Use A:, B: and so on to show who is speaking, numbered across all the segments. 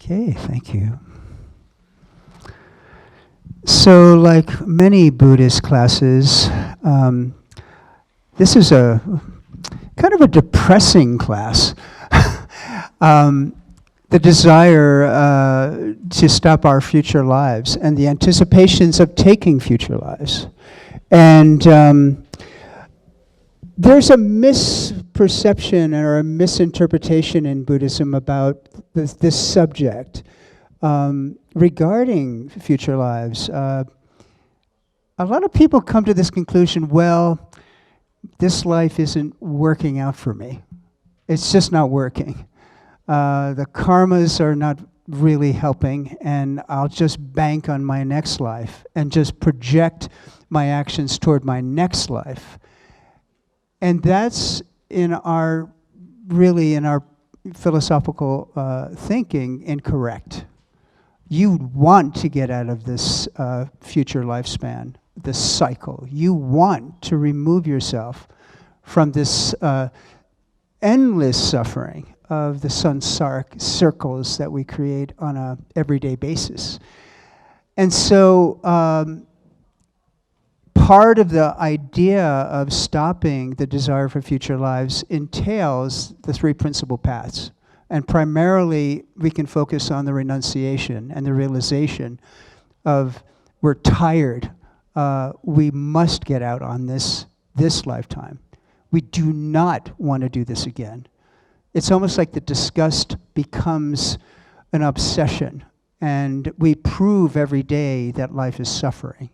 A: Okay, thank you. So, like many Buddhist classes, this is a kind of a depressing class. The desire to stop our future lives and the anticipations of taking future lives. And there's a misperception or a misinterpretation in Buddhism about this subject regarding future lives. A lot of people come to this conclusion, well, this life isn't working out for me. It's just not working. The karmas are not really helping, and I'll just bank on my next life and just project my actions toward my next life. And that's in our philosophical thinking incorrect. You want to get out of this future lifespan, this cycle. You want to remove yourself from this endless suffering of the samsaric circles that we create on an everyday basis. And so part of the idea of stopping the desire for future lives entails the three principal paths. And primarily, we can focus on the renunciation and the realization of we're tired. We must get out on this lifetime. We do not want to do this again. It's almost like the disgust becomes an obsession. And we prove every day that life is suffering.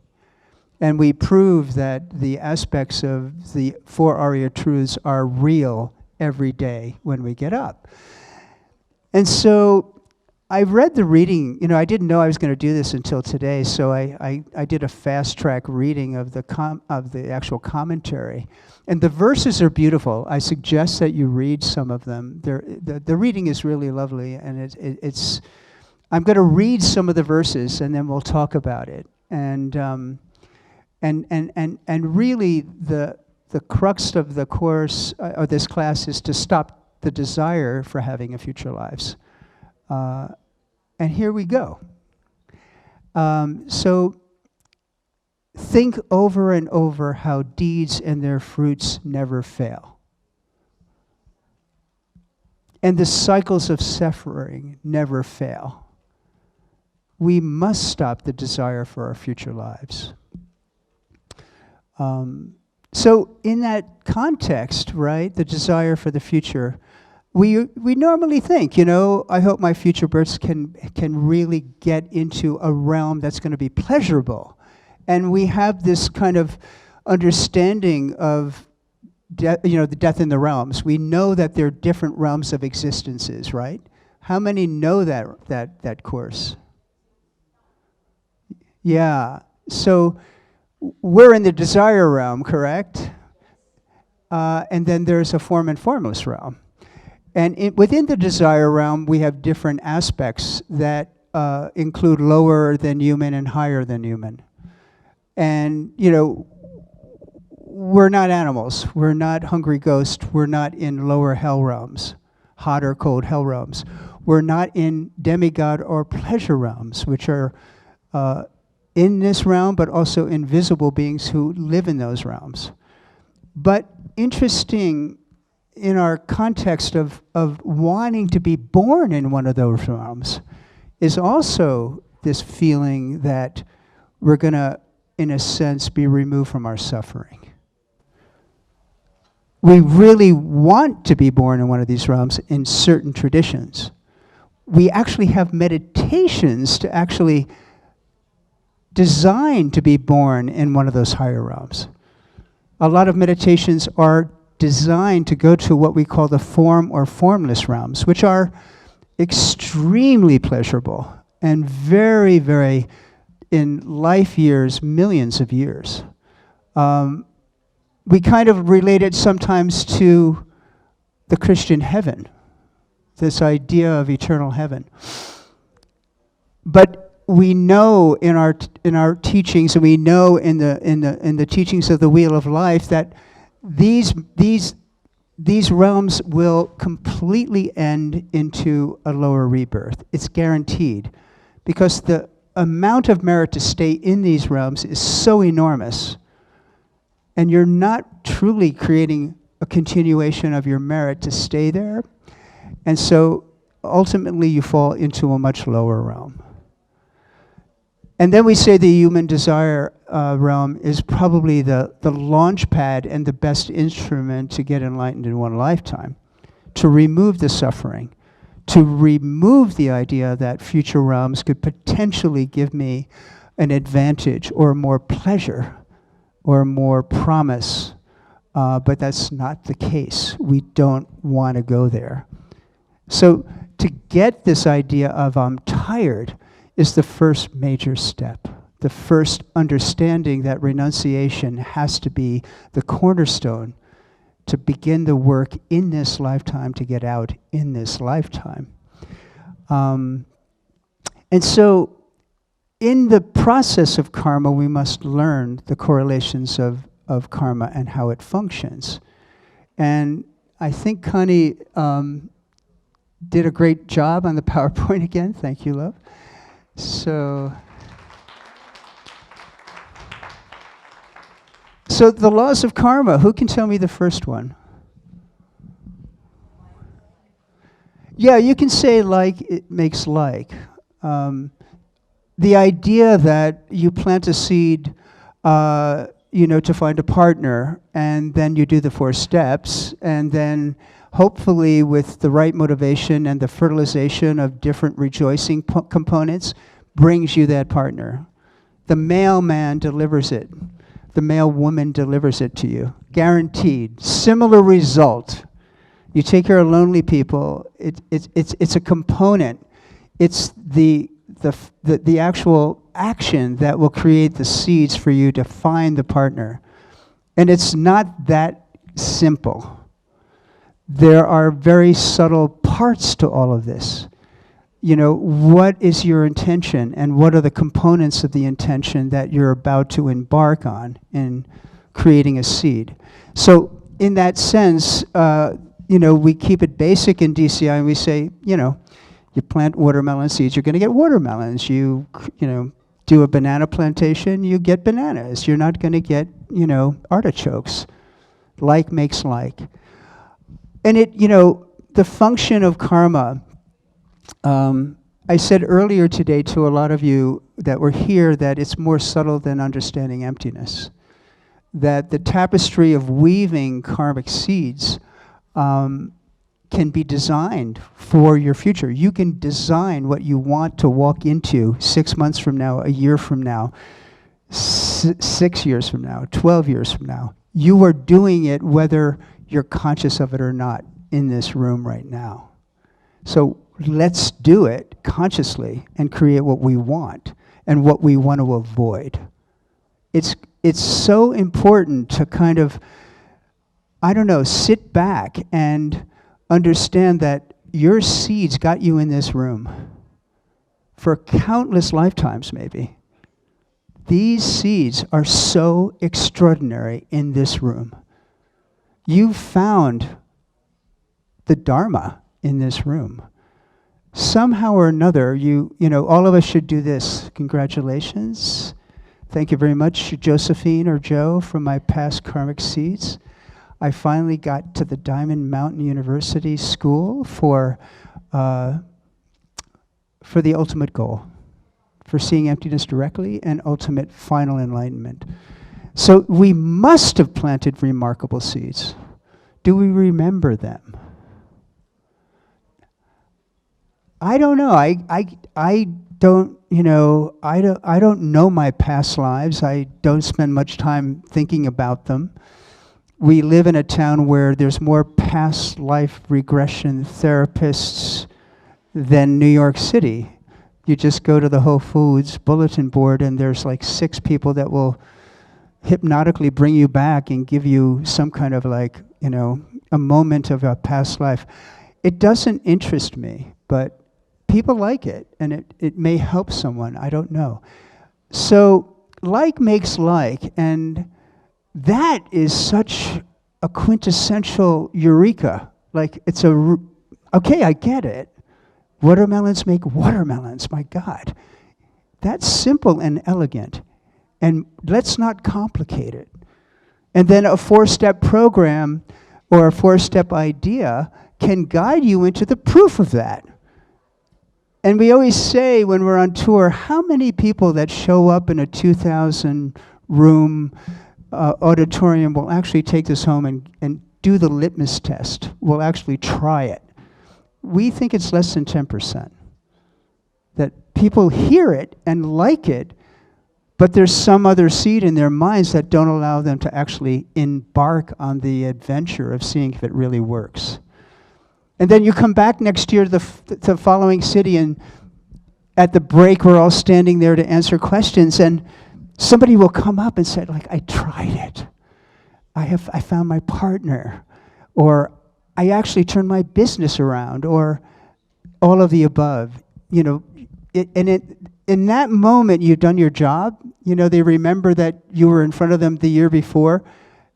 A: And we prove that the aspects of the four Arya truths are real every day when we get up. And so I read the reading, I didn't know I was going to do this until today, so I did a fast-track reading of the actual commentary. And the verses are beautiful. I suggest that you read some of them. The reading is really lovely, and it's I'm going to read some of the verses, and then we'll talk about it. And really, the crux of the course, or this class, is to stop the desire for having a future lives. And here we go. So think over and over how deeds and their fruits never fail. And the cycles of suffering never fail. We must stop the desire for our future lives. So in that context, right, the desire for the future, we normally think, I hope my future births can really get into a realm that's going to be pleasurable. And we have this kind of understanding of the death in the realms. We know that there are different realms of existences, right? How many know that course? Yeah. So we're in the desire realm, correct? And then there's a form and formless realm. And within the desire realm, we have different aspects that include lower than human and higher than human. And, we're not animals. We're not hungry ghosts. We're not in lower hell realms, hot or cold hell realms. We're not in demigod or pleasure realms, which are in this realm, but also invisible beings who live in those realms. But interesting, in our context of wanting to be born in one of those realms, is also this feeling that we're going to, in a sense, be removed from our suffering. We really want to be born in one of these realms in certain traditions. We actually have meditations to actually design to be born in one of those higher realms. A lot of meditations are designed to go to what we call the form or formless realms, which are extremely pleasurable and very, very, in life years, millions of years. We kind of relate it sometimes to the Christian heaven, this idea of eternal heaven. But we know in our teachings, and we know in the teachings of the Wheel of Life, that these these realms will completely end into a lower rebirth. It's guaranteed, because the amount of merit to stay in these realms is so enormous, and you're not truly creating a continuation of your merit to stay there, and so ultimately you fall into a much lower realm. And then we say the human desire realm is probably the launch pad and the best instrument to get enlightened in one lifetime, to remove the suffering, to remove the idea that future realms could potentially give me an advantage or more pleasure or more promise. But that's not the case. We don't want to go there. So to get this idea of I'm tired is the first major step. The first understanding that renunciation has to be the cornerstone to begin the work in this lifetime, to get out in this lifetime. And so in the process of karma, we must learn the correlations of karma and how it functions. And I think Connie did a great job on the PowerPoint again. Thank you, love. So the laws of karma, who can tell me the first one? Yeah, you can say like it makes like. The idea that you plant a seed, to find a partner, and then you do the 4 steps, and then hopefully with the right motivation and the fertilization of different rejoicing components, brings you that partner. The male man delivers it. The male woman delivers it to you. Guaranteed. Similar result. You take care of lonely people, it's a component. It's the actual action that will create the seeds for you to find the partner. And it's not that simple. There are very subtle parts to all of this. What is your intention, and what are the components of the intention that you're about to embark on in creating a seed? So in that sense, we keep it basic in DCI, and we say, you plant watermelon seeds, you're going to get watermelons. You do a banana plantation, you get bananas. You're not going to get, artichokes. Like makes like. And the function of karma, I said earlier today to a lot of you that were here that it's more subtle than understanding emptiness. That the tapestry of weaving karmic seeds can be designed for your future. You can design what you want to walk into 6 months from now, a year from now, 6 years from now, 12 years from now. You are doing it whether you're conscious of it or not in this room right now. So let's do it consciously and create what we want and what we want to avoid. It's so important to kind of, sit back and understand that your seeds got you in this room for countless lifetimes, maybe. These seeds are so extraordinary in this room. You found the Dharma in this room. Somehow or another, all of us should do this. Congratulations. Thank you very much, Josephine or Joe, from my past karmic seeds. I finally got to the Diamond Mountain University School for the ultimate goal, for seeing emptiness directly and ultimate final enlightenment. So we must have planted remarkable seeds. Do we remember them? I don't know. I don't know my past lives. I don't spend much time thinking about them. We live in a town where there's more past life regression therapists than New York City. You just go to the Whole Foods bulletin board and there's like 6 people that will hypnotically bring you back and give you some kind of a moment of a past life. It doesn't interest me, but people like it, and it may help someone, I don't know. So like makes like, and that is such a quintessential eureka. Like it's okay, I get it. Watermelons make watermelons, my God. That's simple and elegant. And let's not complicate it. And then a 4-step program or a 4-step idea can guide you into the proof of that. And we always say when we're on tour, how many people that show up in a 2,000-room auditorium will actually take this home and do the litmus test, will actually try it? We think it's less than 10%. That people hear it and like it, but there's some other seed in their minds that don't allow them to actually embark on the adventure of seeing if it really works. And then you come back next year to the following city, and at the break, we're all standing there to answer questions, and somebody will come up and say, like, I tried it. I found my partner, or I actually turned my business around, or all of the above. You know, in that moment, you've done your job. You know, they remember that you were in front of them the year before,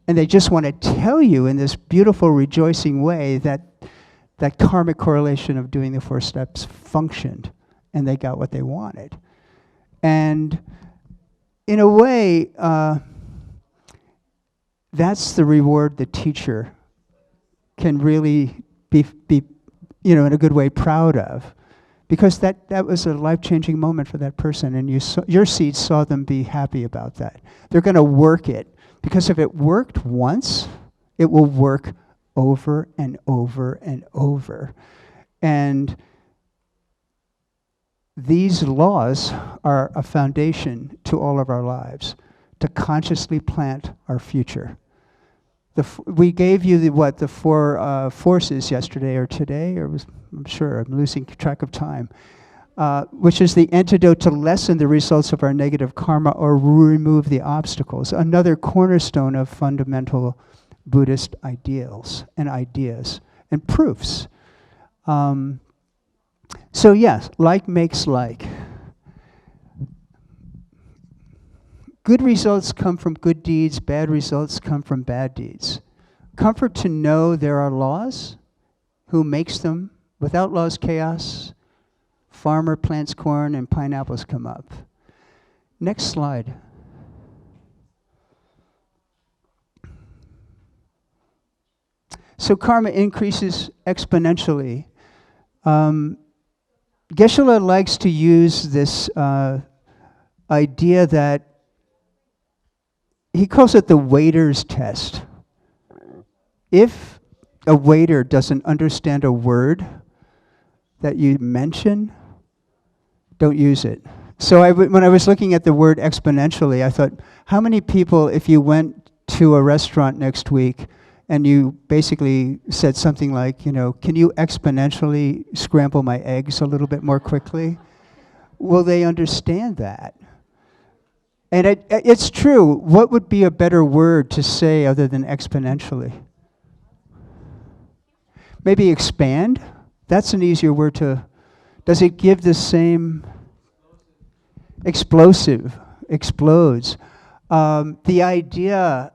A: and they just want to tell you in this beautiful, rejoicing way that that karmic correlation of doing the 4 steps functioned, and they got what they wanted. And in a way, that's the reward the teacher can really be, you know, in a good way proud of, because that was a life-changing moment for that person, and your seeds saw them be happy about that. They're going to work it, because if it worked once, it will work over and over and over. And these laws are a foundation to all of our lives, to consciously plant our future. We gave you the 4 forces yesterday or today, I'm sure, I'm losing track of time, which is the antidote to lessen the results of our negative karma or remove the obstacles, another cornerstone of fundamental Buddhist ideals and ideas and proofs. So yes, like makes like. Good results come from good deeds, bad results come from bad deeds. Comfort to know there are laws. Who makes them? Without laws, chaos. Farmer plants corn and pineapples come up. Next slide. So karma increases exponentially. Geshe likes to use this idea that he calls it the waiter's test. If a waiter doesn't understand a word that you mention, don't use it. So when I was looking at the word exponentially, I thought, how many people, if you went to a restaurant next week and you basically said something like, you know, can you exponentially scramble my eggs a little bit more quickly? Will they understand that? And it's true. What would be a better word to say other than exponentially? Maybe expand? That's an easier word to... Does it give the same... Explosive. Explodes. The idea...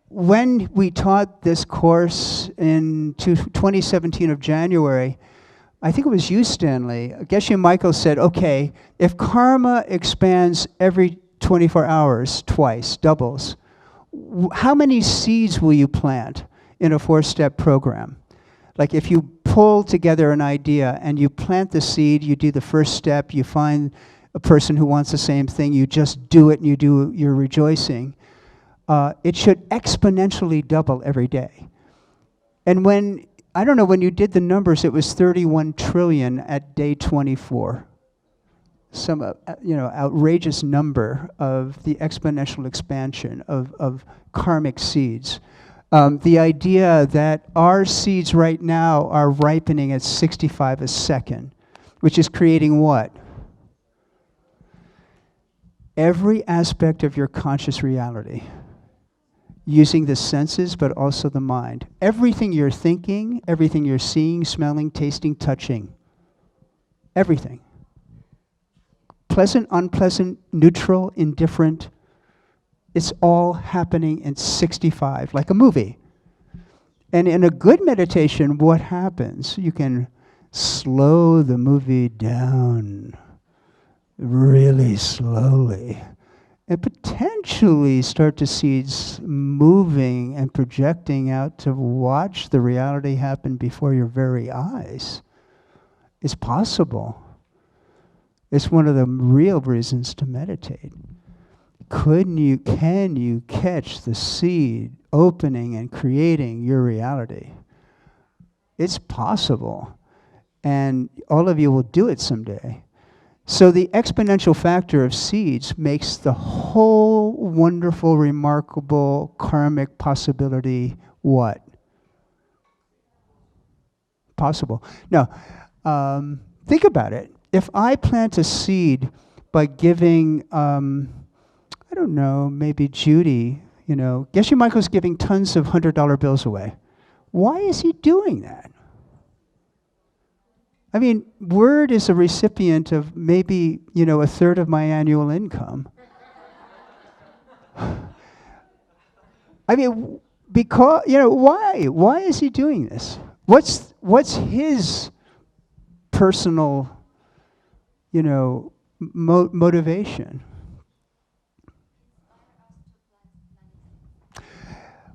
A: when we taught this course in 2017 of January, I think it was you, Stanley, Geshe Michael said, okay, if karma expands every 24 hours, twice, doubles, how many seeds will you plant in a 4-step program? Like if you pull together an idea and you plant the seed, you do the first step, you find a person who wants the same thing, you just do it and you're rejoicing. It should exponentially double every day. And when, I don't know, when you did the numbers, it was 31 trillion at day 24. Some outrageous number of the exponential expansion of karmic seeds. The idea that our seeds right now are ripening at 65 a second, which is creating what? Every aspect of your conscious reality, using the senses but also the mind. Everything you're thinking, everything you're seeing, smelling, tasting, touching. Everything. Pleasant, unpleasant, neutral, indifferent. It's all happening in 65, like a movie. And in a good meditation, what happens? You can slow the movie down really slowly and potentially start to see it's moving and projecting out to watch the reality happen before your very eyes. It's possible. It's one of the real reasons to meditate. Can you catch the seed opening and creating your reality? It's possible. And all of you will do it someday. So the exponential factor of seeds makes the whole wonderful, remarkable karmic possibility what? Possible. Now, think about it. If I plant a seed by giving, I don't know, maybe Judy, Geshe Michael's giving tons of $100 bills away. Why is he doing that? I mean, Word is a recipient of maybe, a third of my annual income. I mean, because, why? Why is he doing this? What's his personal, motivation?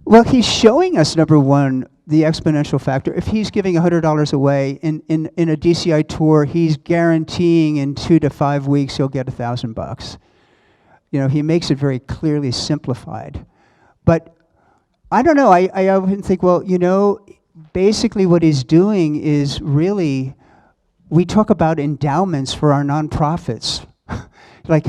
A: Well, he's showing us, number one, the exponential factor. If he's giving $100 away in a DCI tour, he's guaranteeing in 2 to 5 weeks he'll get $1,000. He makes it very clearly simplified. But I don't know. I often think, well, basically what he's doing is really, we talk about endowments for our nonprofits. Like,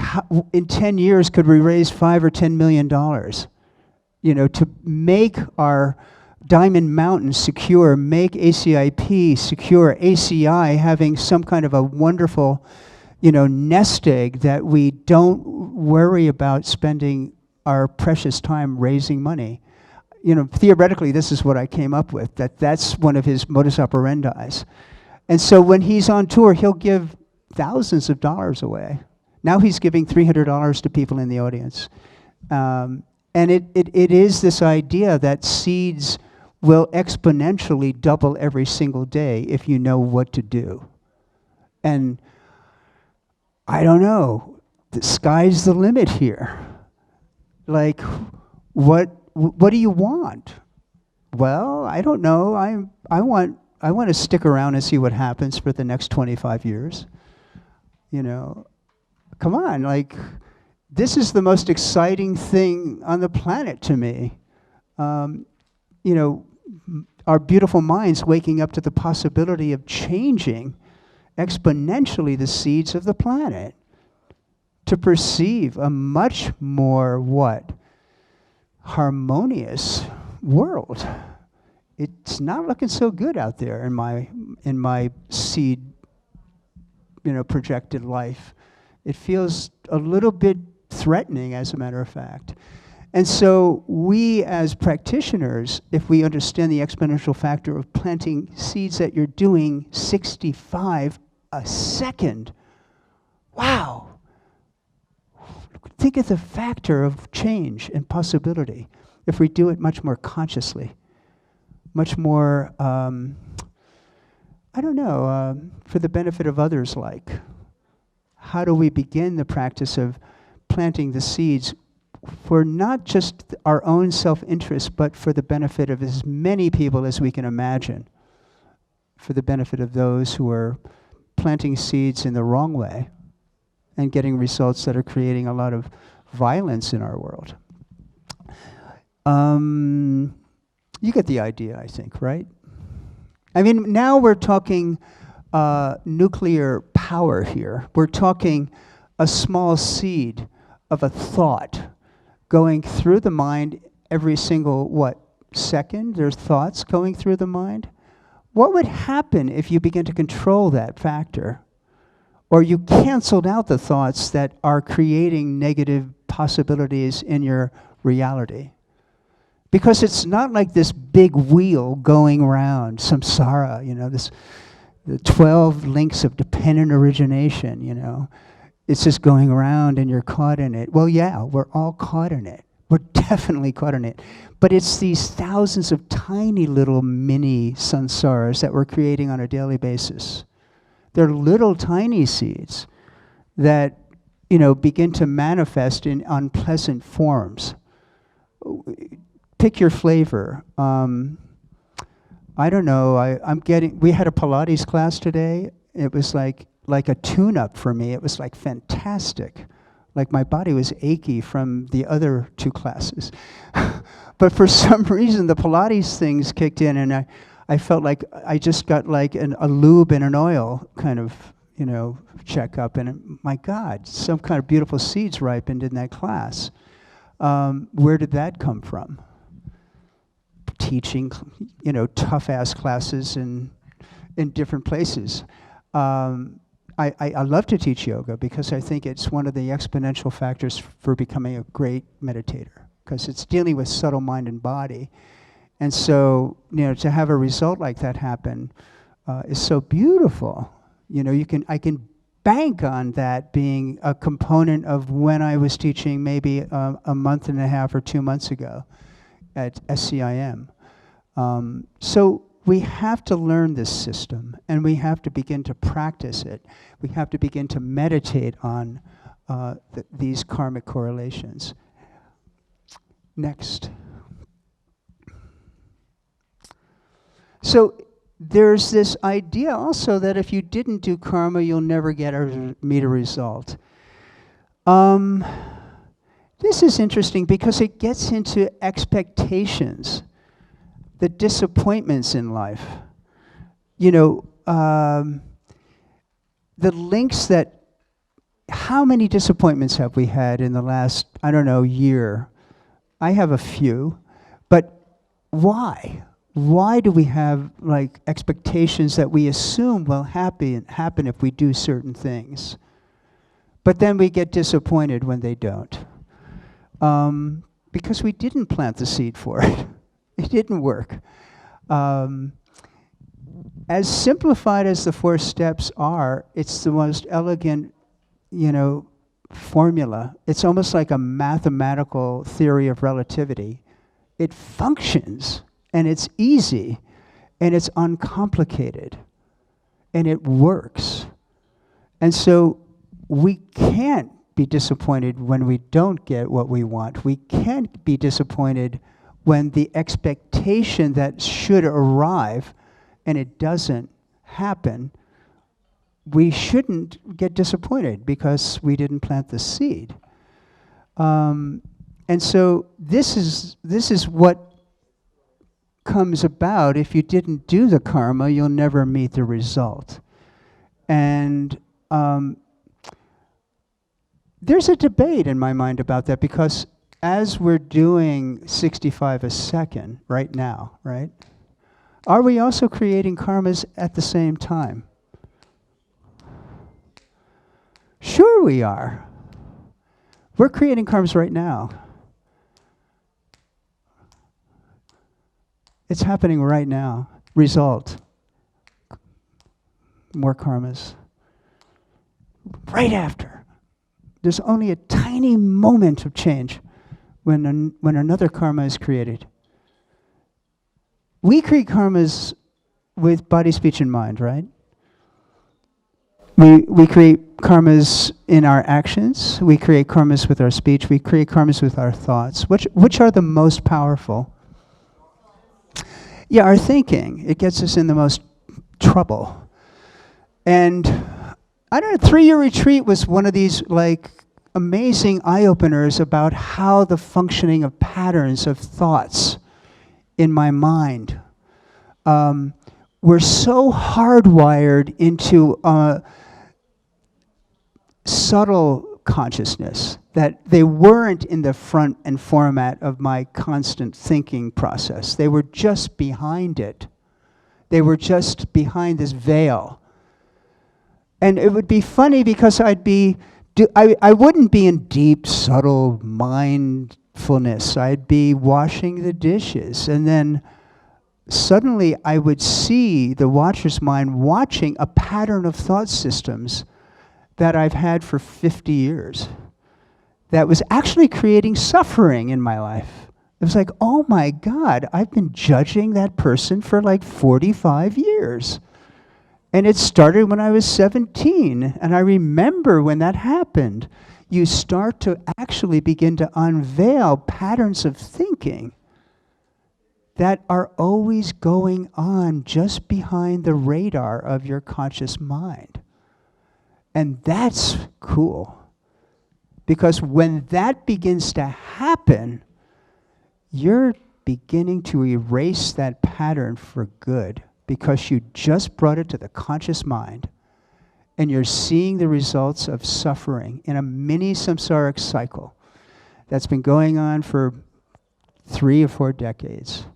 A: in 10 years, could we raise $5 or $10 million? To make our Diamond Mountain secure, make ACIP secure, ACI having some kind of a wonderful, nest egg that we don't worry about spending our precious time raising money. Theoretically, this is what I came up with, that's one of his modus operandi. And so when he's on tour, he'll give thousands of dollars away. Now he's giving $300 to people in the audience. And it is this idea that seeds will exponentially double every single day if you know what to do. And I don't know, the sky's the limit here. Like, what do you want? Well, I don't know. I want to stick around and see what happens for the next 25 years. Come on, like, this is the most exciting thing on the planet to me. Our beautiful minds waking up to the possibility of changing exponentially the seeds of the planet to perceive a much more, harmonious world. It's not looking so good out there in my seed, projected life. It feels a little bit threatening, as a matter of fact. And so we as practitioners, if we understand the exponential factor of planting seeds that you're doing 65 a second, wow. Think of the factor of change and possibility if we do it much more consciously, much more, for the benefit of others. Like, how do we begin the practice of planting the seeds for not just our own self-interest, but for the benefit of as many people as we can imagine, for the benefit of those who are planting seeds in the wrong way and getting results that are creating a lot of violence in our world. You get the idea, I think, right? I mean, now we're talking nuclear power here. We're talking a small seed of a thought going through the mind every single, second? There's thoughts going through the mind. What would happen if you begin to control that factor? Or you canceled out the thoughts that are creating negative possibilities in your reality? Because it's not like this big wheel going around, samsara, the 12 links of dependent origination, It's just going around and you're caught in it. Well, yeah, we're all caught in it. We're definitely caught in it. But it's these thousands of tiny little mini samsaras that we're creating on a daily basis. They're little tiny seeds that, begin to manifest in unpleasant forms. Pick your flavor. I don't know, we had a Pilates class today. It was like a tune-up for me. It was like fantastic. Like my body was achy from the other 2 classes. But for some reason, the Pilates things kicked in, and I felt like I just got like a lube and an oil kind of, checkup. And my God, some kind of beautiful seeds ripened in that class. Where did that come from? Teaching, tough-ass classes in different places. I love to teach yoga because I think it's one of the exponential factors for becoming a great meditator, because it's dealing with subtle mind and body. And so, to have a result like that happen is so beautiful. I can bank on that being a component of when I was teaching maybe a month and a half or 2 months ago at SCIM. So we have to learn this system, and we have to begin to practice it. We have to begin to meditate on these karmic correlations. Next. So there's this idea also that if you didn't do karma, you'll never meet a result. This is interesting because it gets into expectations, the disappointments in life. The links that, how many disappointments have we had in the last, year? I have a few, but why? Why do we have expectations that we assume will happen if we do certain things? But then we get disappointed when they don't. Because we didn't plant the seed for it. It didn't work. As simplified as the 4 steps are, it's the most elegant, formula. It's almost like a mathematical theory of relativity. It functions, and it's easy, and it's uncomplicated, and it works. And so we can't be disappointed when we don't get what we want. We can't be disappointed when the expectation that should arrive and it doesn't happen. We shouldn't get disappointed because we didn't plant the seed. And so this is what comes about. If you didn't do the karma, you'll never meet the result. And there's a debate in my mind about that, because as we're doing 65 a second right now, right? Are we also creating karmas at the same time? Sure we are. We're creating karmas right now. It's happening right now. Result. More karmas. Right after. There's only a tiny moment of change when another karma is created. We create karmas with body, speech, and mind, right? We create karmas in our actions. We create karmas with our speech. We create karmas with our thoughts. Which are the most powerful? Yeah, our thinking. It gets us in the most trouble. And I don't know, 3-year retreat was one of these amazing eye-openers about how the functioning of patterns of thoughts in my mind were so hardwired into subtle consciousness that they weren't in the front and format of my constant thinking process. They were just behind it. They were just behind this veil. And it would be funny because I wouldn't be in deep, subtle mindfulness. I'd be washing the dishes. And then suddenly I would see the watcher's mind watching a pattern of thought systems that I've had for 50 years. that was actually creating suffering in my life. It was like, oh my God, I've been judging that person for like 45 years. And it started when I was 17. And I remember when that happened, you start to actually begin to unveil patterns of thinking that are always going on just behind the radar of your conscious mind. And that's cool. Because when that begins to happen, you're beginning to erase that pattern for good, because you just brought it to the conscious mind, and you're seeing the results of suffering in a mini samsaric cycle that's been going on for 3 or 4 decades.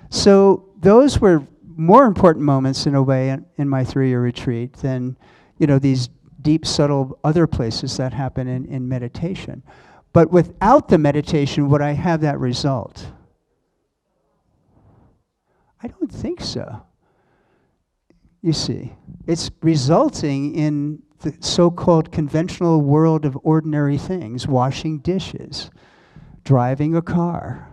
A: So those were more important moments in a way in my 3-year retreat than, these deep, subtle other places that happen in meditation. But without the meditation, would I have that result? I don't think so. You see, it's resulting in the so-called conventional world of ordinary things: washing dishes, driving a car,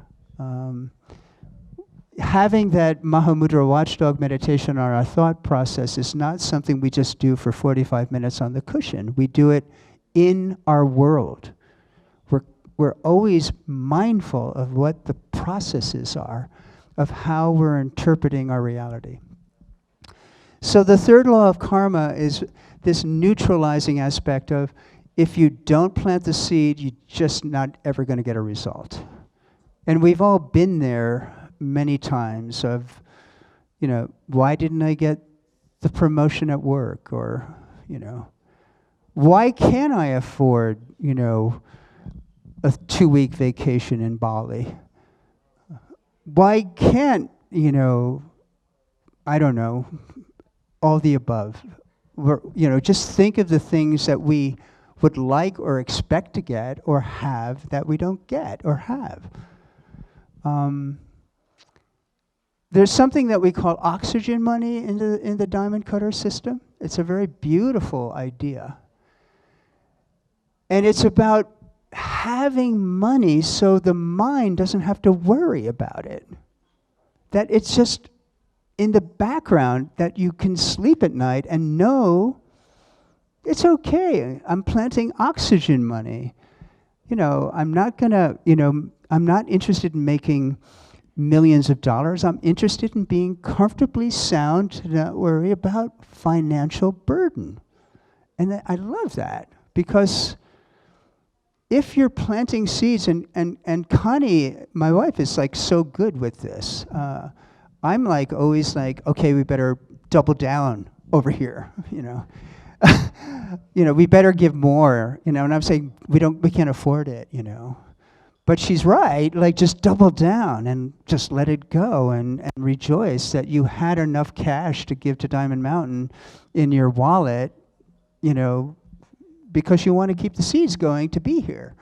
A: having that Mahamudra watchdog meditation on our thought process is not something we just do for 45 minutes on the cushion. We do it in our world. We're always mindful of what the processes are, of how we're interpreting our reality. So the third law of karma is this neutralizing aspect of, if you don't plant the seed, you're just not ever going to get a result. And we've all been there many times of, why didn't I get the promotion at work? Or, why can't I afford, a 2-week vacation in Bali? Why can't, I don't know, all the above. Just think of the things that we would like or expect to get or have that we don't get or have. There's something that we call oxygen money in the diamond cutter system. It's a very beautiful idea. And it's about having money so the mind doesn't have to worry about it. That it's just in the background, that you can sleep at night and know it's okay. I'm planting oxygen money. I'm not gonna, I'm not interested in making millions of dollars. I'm interested in being comfortably sound to not worry about financial burden. And I love that, because if you're planting seeds, and Connie, my wife, is like so good with this. I'm like always like, okay, we better double down over here, we better give more, and I'm saying we can't afford it, But she's right, like just double down and just let it go and rejoice that you had enough cash to give to Diamond Mountain in your wallet, because you want to keep the seeds going to be here.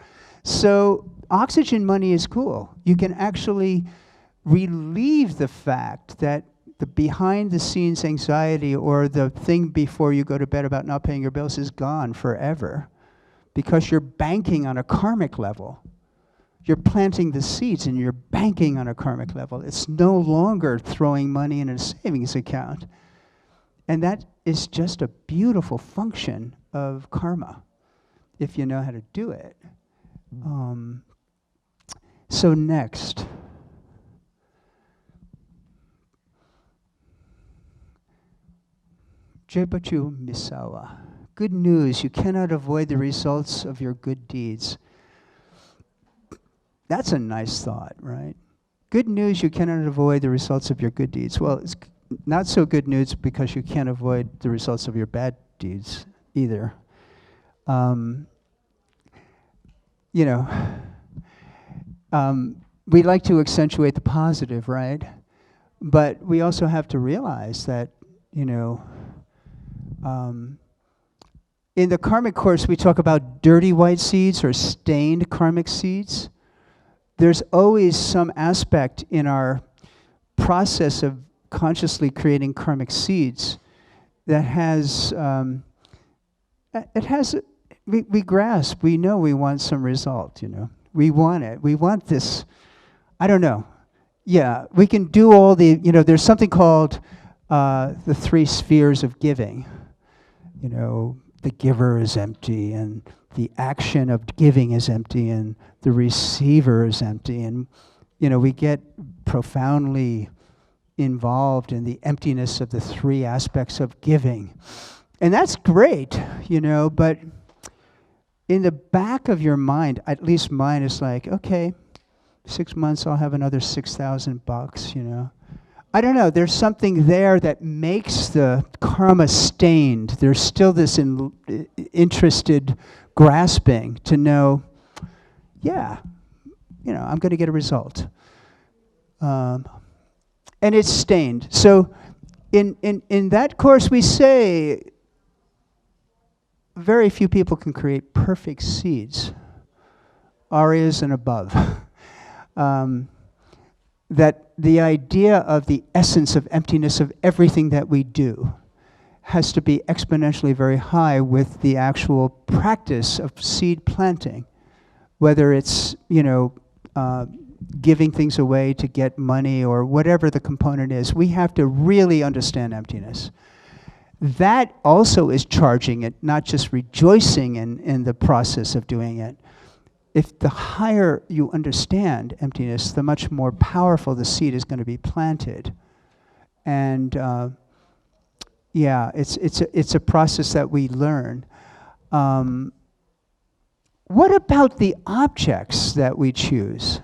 A: So oxygen money is cool. You can actually relieve the fact that the behind-the-scenes anxiety or the thing before you go to bed about not paying your bills is gone forever, because you're banking on a karmic level. You're planting the seeds and you're banking on a karmic level. It's no longer throwing money in a savings account. And that is just a beautiful function of karma, if you know how to do it. So next. Jepachu Misawa. Good news, you cannot avoid the results of your good deeds. That's a nice thought, right? Good news, you cannot avoid the results of your good deeds. Well, it's not so good news because you can't avoid the results of your bad deeds either. We like to accentuate the positive, right? But we also have to realize that, in the karmic course, we talk about dirty white seeds or stained karmic seeds. There's always some aspect in our process of consciously creating karmic seeds that has we grasp, we know we want some result, you know. We want it. We want this, I don't know. Yeah, we can do all the, you know, there's something called the 3 spheres of giving. You know, the giver is empty, and the action of giving is empty, and the receiver is empty. And, you know, we get profoundly involved in the emptiness of the 3 aspects of giving. And that's great, you know, but in the back of your mind, at least mine is like, okay, 6 months I'll have another $6,000, you know. I don't know, there's something there that makes the karma stained. There's still this interested grasping to know, yeah, you know, I'm going to get a result. And it's stained. So in that course we say, very few people can create perfect seeds, Aryas and above. That the idea of the essence of emptiness of everything that we do has to be exponentially very high with the actual practice of seed planting, whether it's, you know, giving things away to get money or whatever the component is. We have to really understand emptiness. That also is charging it, not just rejoicing in the process of doing it. If the higher you understand emptiness, the much more powerful the seed is going to be planted. And yeah, it's a process that we learn. What about the objects that we choose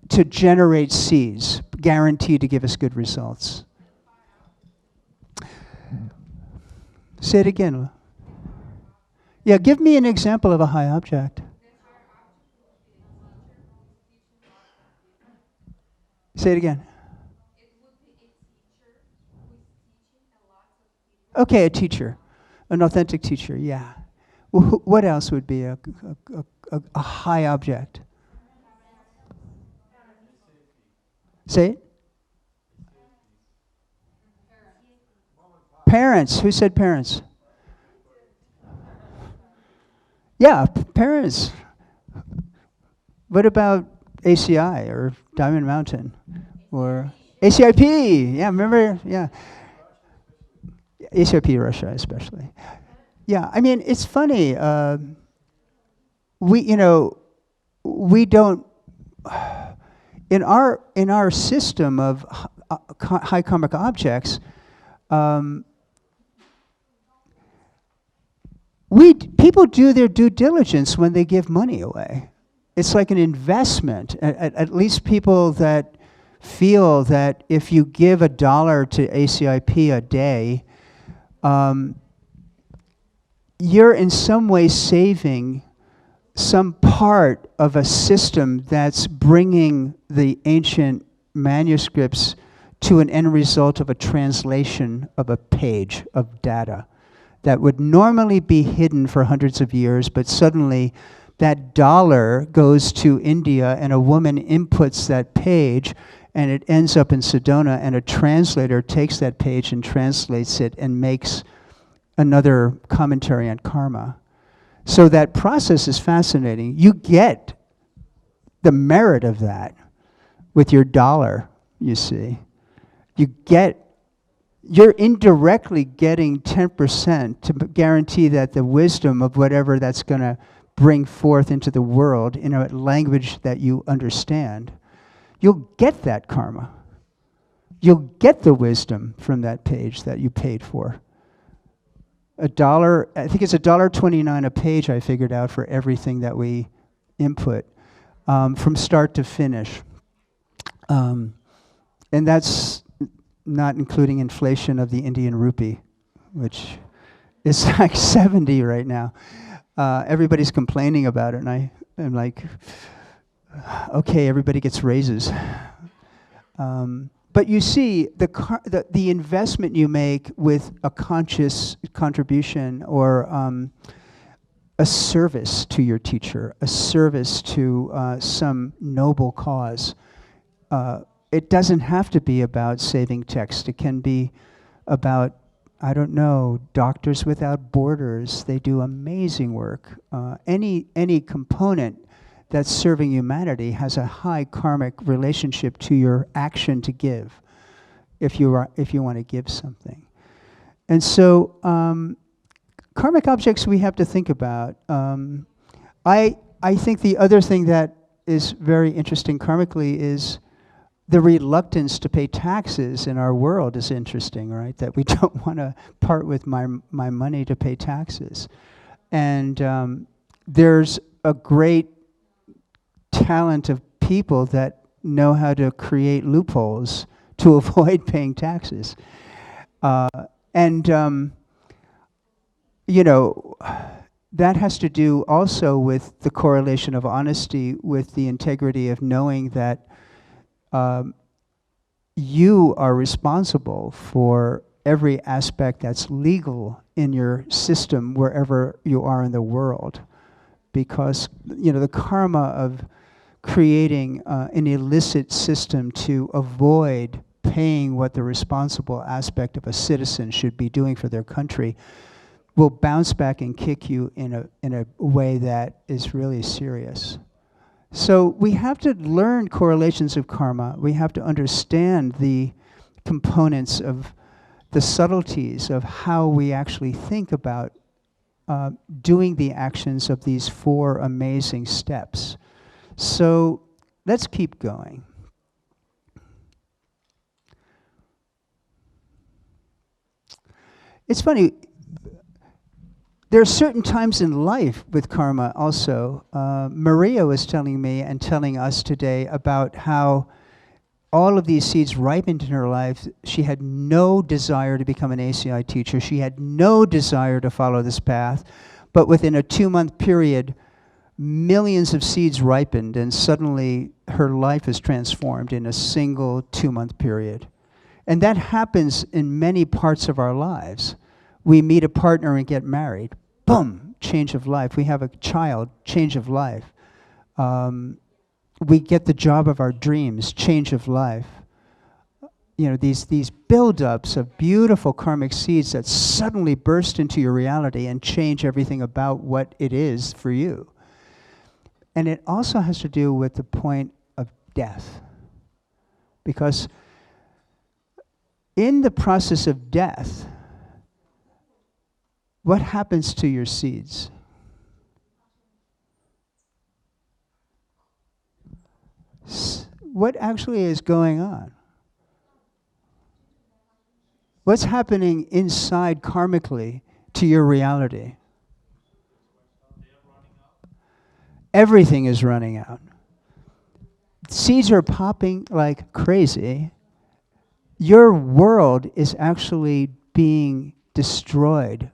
A: to generate seeds, guaranteed to give us good results? Say it again. Yeah, give me an example of a high object. Say it again. Okay, a teacher, an authentic teacher, yeah. What else would be a high object? Say it. Parents. Who said parents? Yeah, parents. What about ACI or Diamond Mountain or ACIP? Yeah, remember? Yeah. ACIP Russia especially. Yeah, I mean, it's funny. We don't, in our system of high karmic objects, people do their due diligence when they give money away. It's like an investment. At least people that feel that if you give $1 to ACIP a day, you're in some way saving some part of a system that's bringing the ancient manuscripts to an end result of a translation of a page of data that would normally be hidden for hundreds of years, but suddenly that dollar goes to India and a woman inputs that page and it ends up in Sedona and a translator takes that page and translates it and makes another commentary on karma. So that process is fascinating. You get the merit of that with your dollar, you see. You're indirectly getting 10% to guarantee that the wisdom of whatever that's going to bring forth into the world in a language that you understand, you'll get that karma. You'll get the wisdom from that page that you paid for. $1, I think it's $1.29 a page I figured out for everything that we input from start to finish. And that's not including inflation of the Indian rupee, which is like 70 right now. Everybody's complaining about it, and I'm like, okay, everybody gets raises. But you see, the investment you make with a conscious contribution or a service to your teacher, a service to some noble cause, it doesn't have to be about saving text. It can be about I don't know, Doctors Without Borders. They do amazing work. Any component that's serving humanity has a high karmic relationship to your action to give, if you want to give something. And so, karmic objects we have to think about. I think the other thing that is very interesting karmically is the reluctance to pay taxes in our world is interesting, right? That we don't want to part with my money to pay taxes. And there's a great talent of people that know how to create loopholes to avoid paying taxes. You know, that has to do also with the correlation of honesty with the integrity of knowing that you are responsible for every aspect that's legal in your system wherever you are in the world. Because, you know, the karma of creating an illicit system to avoid paying what the responsible aspect of a citizen should be doing for their country will bounce back and kick you in a way that is really serious. So we have to learn correlations of karma. We have to understand the components of the subtleties of how we actually think about doing the actions of these 4 amazing steps. So let's keep going. It's funny, there are certain times in life with karma also. Maria was telling me and telling us today about how all of these seeds ripened in her life. She had no desire to become an ACI teacher. She had no desire to follow this path. But within a 2-month period, millions of seeds ripened, and suddenly her life is transformed in a single 2-month period. And that happens in many parts of our lives. We meet a partner and get married. Boom, change of life. We have a child, change of life. We get the job of our dreams, change of life. You know, these buildups of beautiful karmic seeds that suddenly burst into your reality and change everything about what it is for you. And it also has to do with the point of death. Because in the process of death, what happens to your seeds? What actually is going on? What's happening inside karmically to your reality? Everything is running out. Seeds are popping like crazy. Your world is actually being destroyed.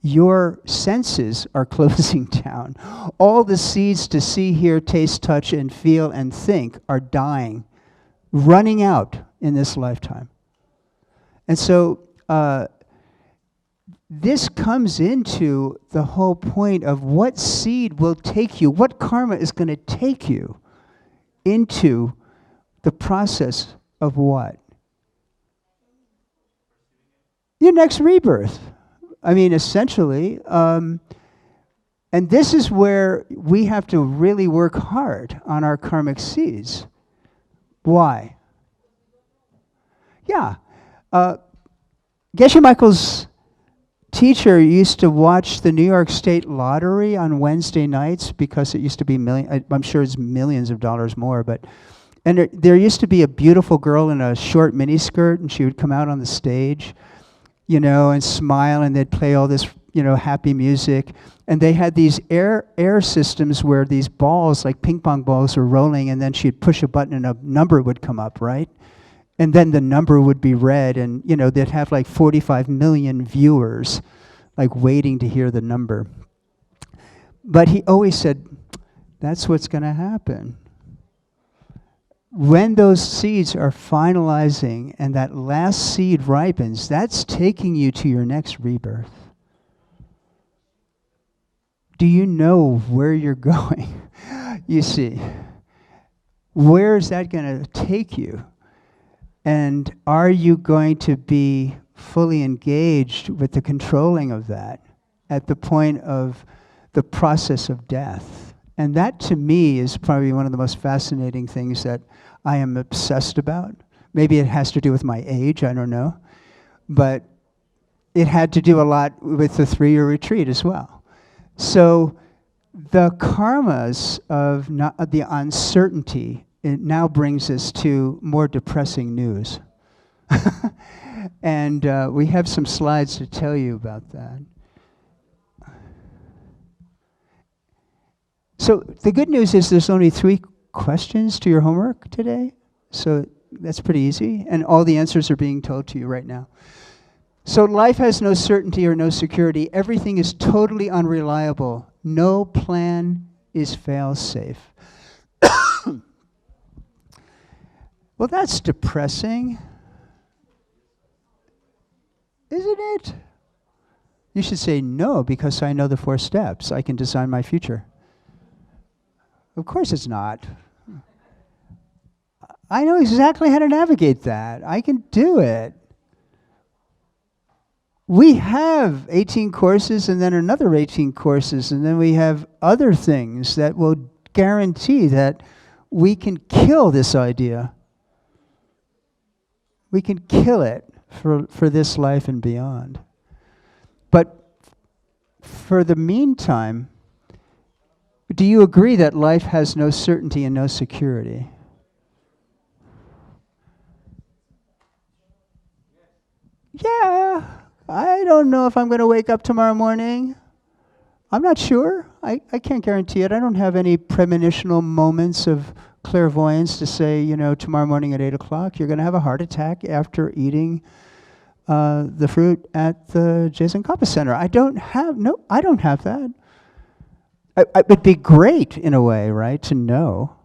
A: Your senses are closing down. All the seeds to see, hear, taste, touch, and feel and think are dying, running out in this lifetime. And so this comes into the whole point of what seed will take you, what karma is going to take you into the process of what? Your next rebirth. I mean, essentially, and this is where we have to really work hard on our karmic seeds. Why? Yeah. Geshe Michael's teacher used to watch the New York State Lottery on Wednesday nights because it used to be I'm sure it's millions of dollars more, and there used to be a beautiful girl in a short miniskirt, and she would come out on the stage, you know, and smile, and they'd play all this, you know, happy music. And they had these air systems where these balls, like ping pong balls, were rolling, and then she'd push a button and a number would come up, right? And then the number would be read, and, you know, they'd have like 45 million viewers, like waiting to hear the number. But he always said, that's what's going to happen. When those seeds are finalizing and that last seed ripens, that's taking you to your next rebirth. Do you know where you're going? You see, where is that going to take you? And are you going to be fully engaged with the controlling of that at the point of the process of death. And that, to me, is probably one of the most fascinating things that I am obsessed about. Maybe it has to do with my age, I don't know. But it had to do a lot with the 3-year retreat as well. So the karmas of the uncertainty, it now brings us to more depressing news. And we have some slides to tell you about that. So the good news is there's only 3 questions to your homework today. So that's pretty easy. And all the answers are being told to you right now. So life has no certainty or no security. Everything is totally unreliable. No plan is fail-safe. Well, that's depressing. Isn't it? You should say no, because I know the 4 steps. I can design my future. Of course it's not. I know exactly how to navigate that. I can do it. We have 18 courses and then another 18 courses, and then we have other things that will guarantee that we can kill this idea. We can kill it for this life and beyond. But for the meantime, do you agree that life has no certainty and no security? Yeah, I don't know if I'm going to wake up tomorrow morning. I'm not sure. I can't guarantee it. I don't have any premonitional moments of clairvoyance to say, tomorrow morning at 8 o'clock, you're going to have a heart attack after eating the fruit at the Je Tsongkapa Center. I don't have that. It would be great, in a way, right, to know.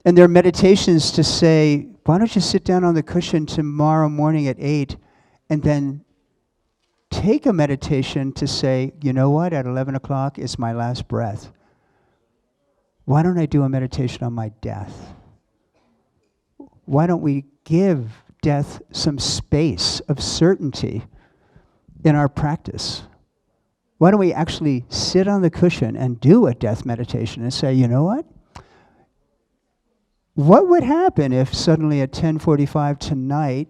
A: And there are meditations to say, why don't you sit down on the cushion tomorrow morning at 8 and then take a meditation to say, you know what, at 11 o'clock is my last breath. Why don't I do a meditation on my death? Why don't we give death some space of certainty in our practice? Why don't we actually sit on the cushion and do a death meditation and say, you know what? What would happen if suddenly at 10:45 tonight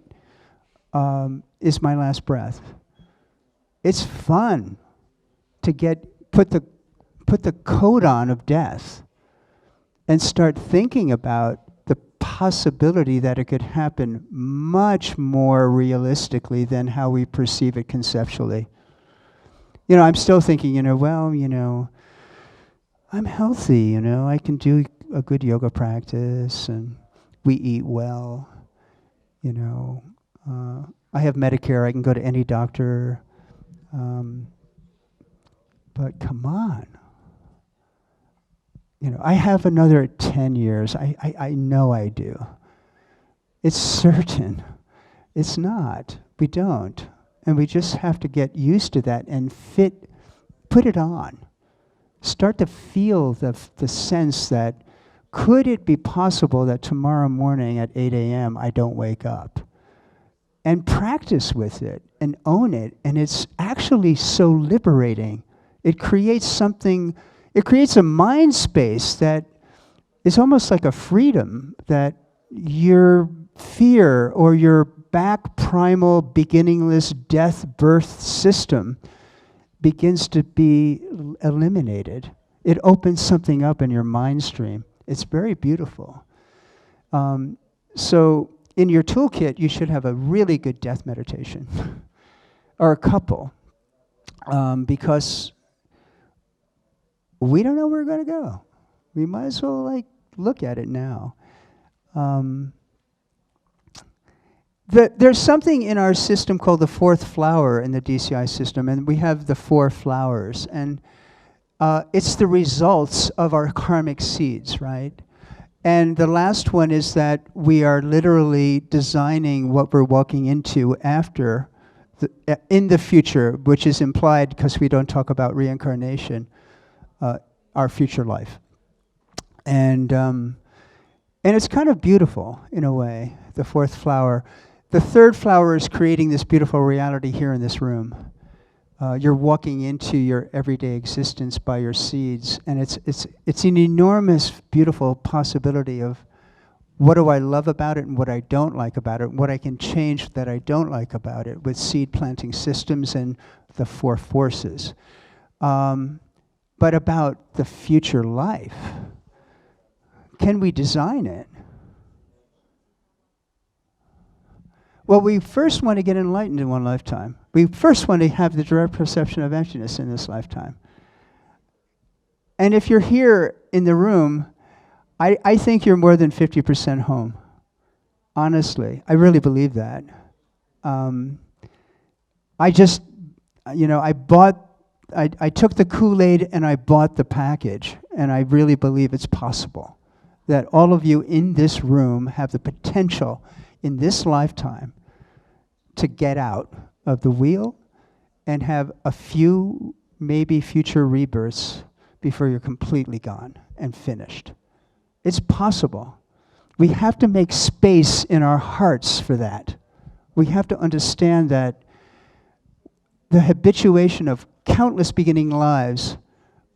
A: is my last breath? It's fun to put the coat on of death and start thinking about the possibility that it could happen much more realistically than how we perceive it conceptually. I'm still thinking, I'm healthy, I can do a good yoga practice, and we eat well, I have Medicare, I can go to any doctor, but come on. I have another 10 years, I know I do. It's certain. It's not. We don't. And we just have to get used to that and put it on. Start to feel the sense that, could it be possible that tomorrow morning at 8 a.m. I don't wake up? And practice with it and own it. And it's actually so liberating. It creates a mind space that is almost like a freedom, that your fear or your back primal, beginningless death-birth system begins to be eliminated. It opens something up in your mind stream. It's very beautiful. So in your toolkit, you should have a really good death meditation, or a couple, because we don't know where we're going to go. We might as well look at it now. There's something in our system called the 4th flower in the DCI system, and we have the 4 flowers, and it's the results of our karmic seeds, right? And the last one is that we are literally designing what we're walking into in the future, which is implied because we don't talk about reincarnation, our future life. And it's kind of beautiful in a way, the 4th flower. The third flower is creating this beautiful reality here in this room. You're walking into your everyday existence by your seeds, and it's an enormous, beautiful possibility of what do I love about it and what I don't like about it, and what I can change that I don't like about it with seed planting systems and the four forces. But about the future life, can we design it? Well, we first want to get enlightened in one lifetime. We first want to have the direct perception of emptiness in this lifetime. And if you're here in the room, I think you're more than 50% home. Honestly, I really believe that. I just, I took the Kool-Aid and I bought the package, and I really believe it's possible that all of you in this room have the potential in this lifetime to get out of the wheel and have a few, maybe future rebirths before you're completely gone and finished. It's possible. We have to make space in our hearts for that. We have to understand that the habituation of countless beginning lives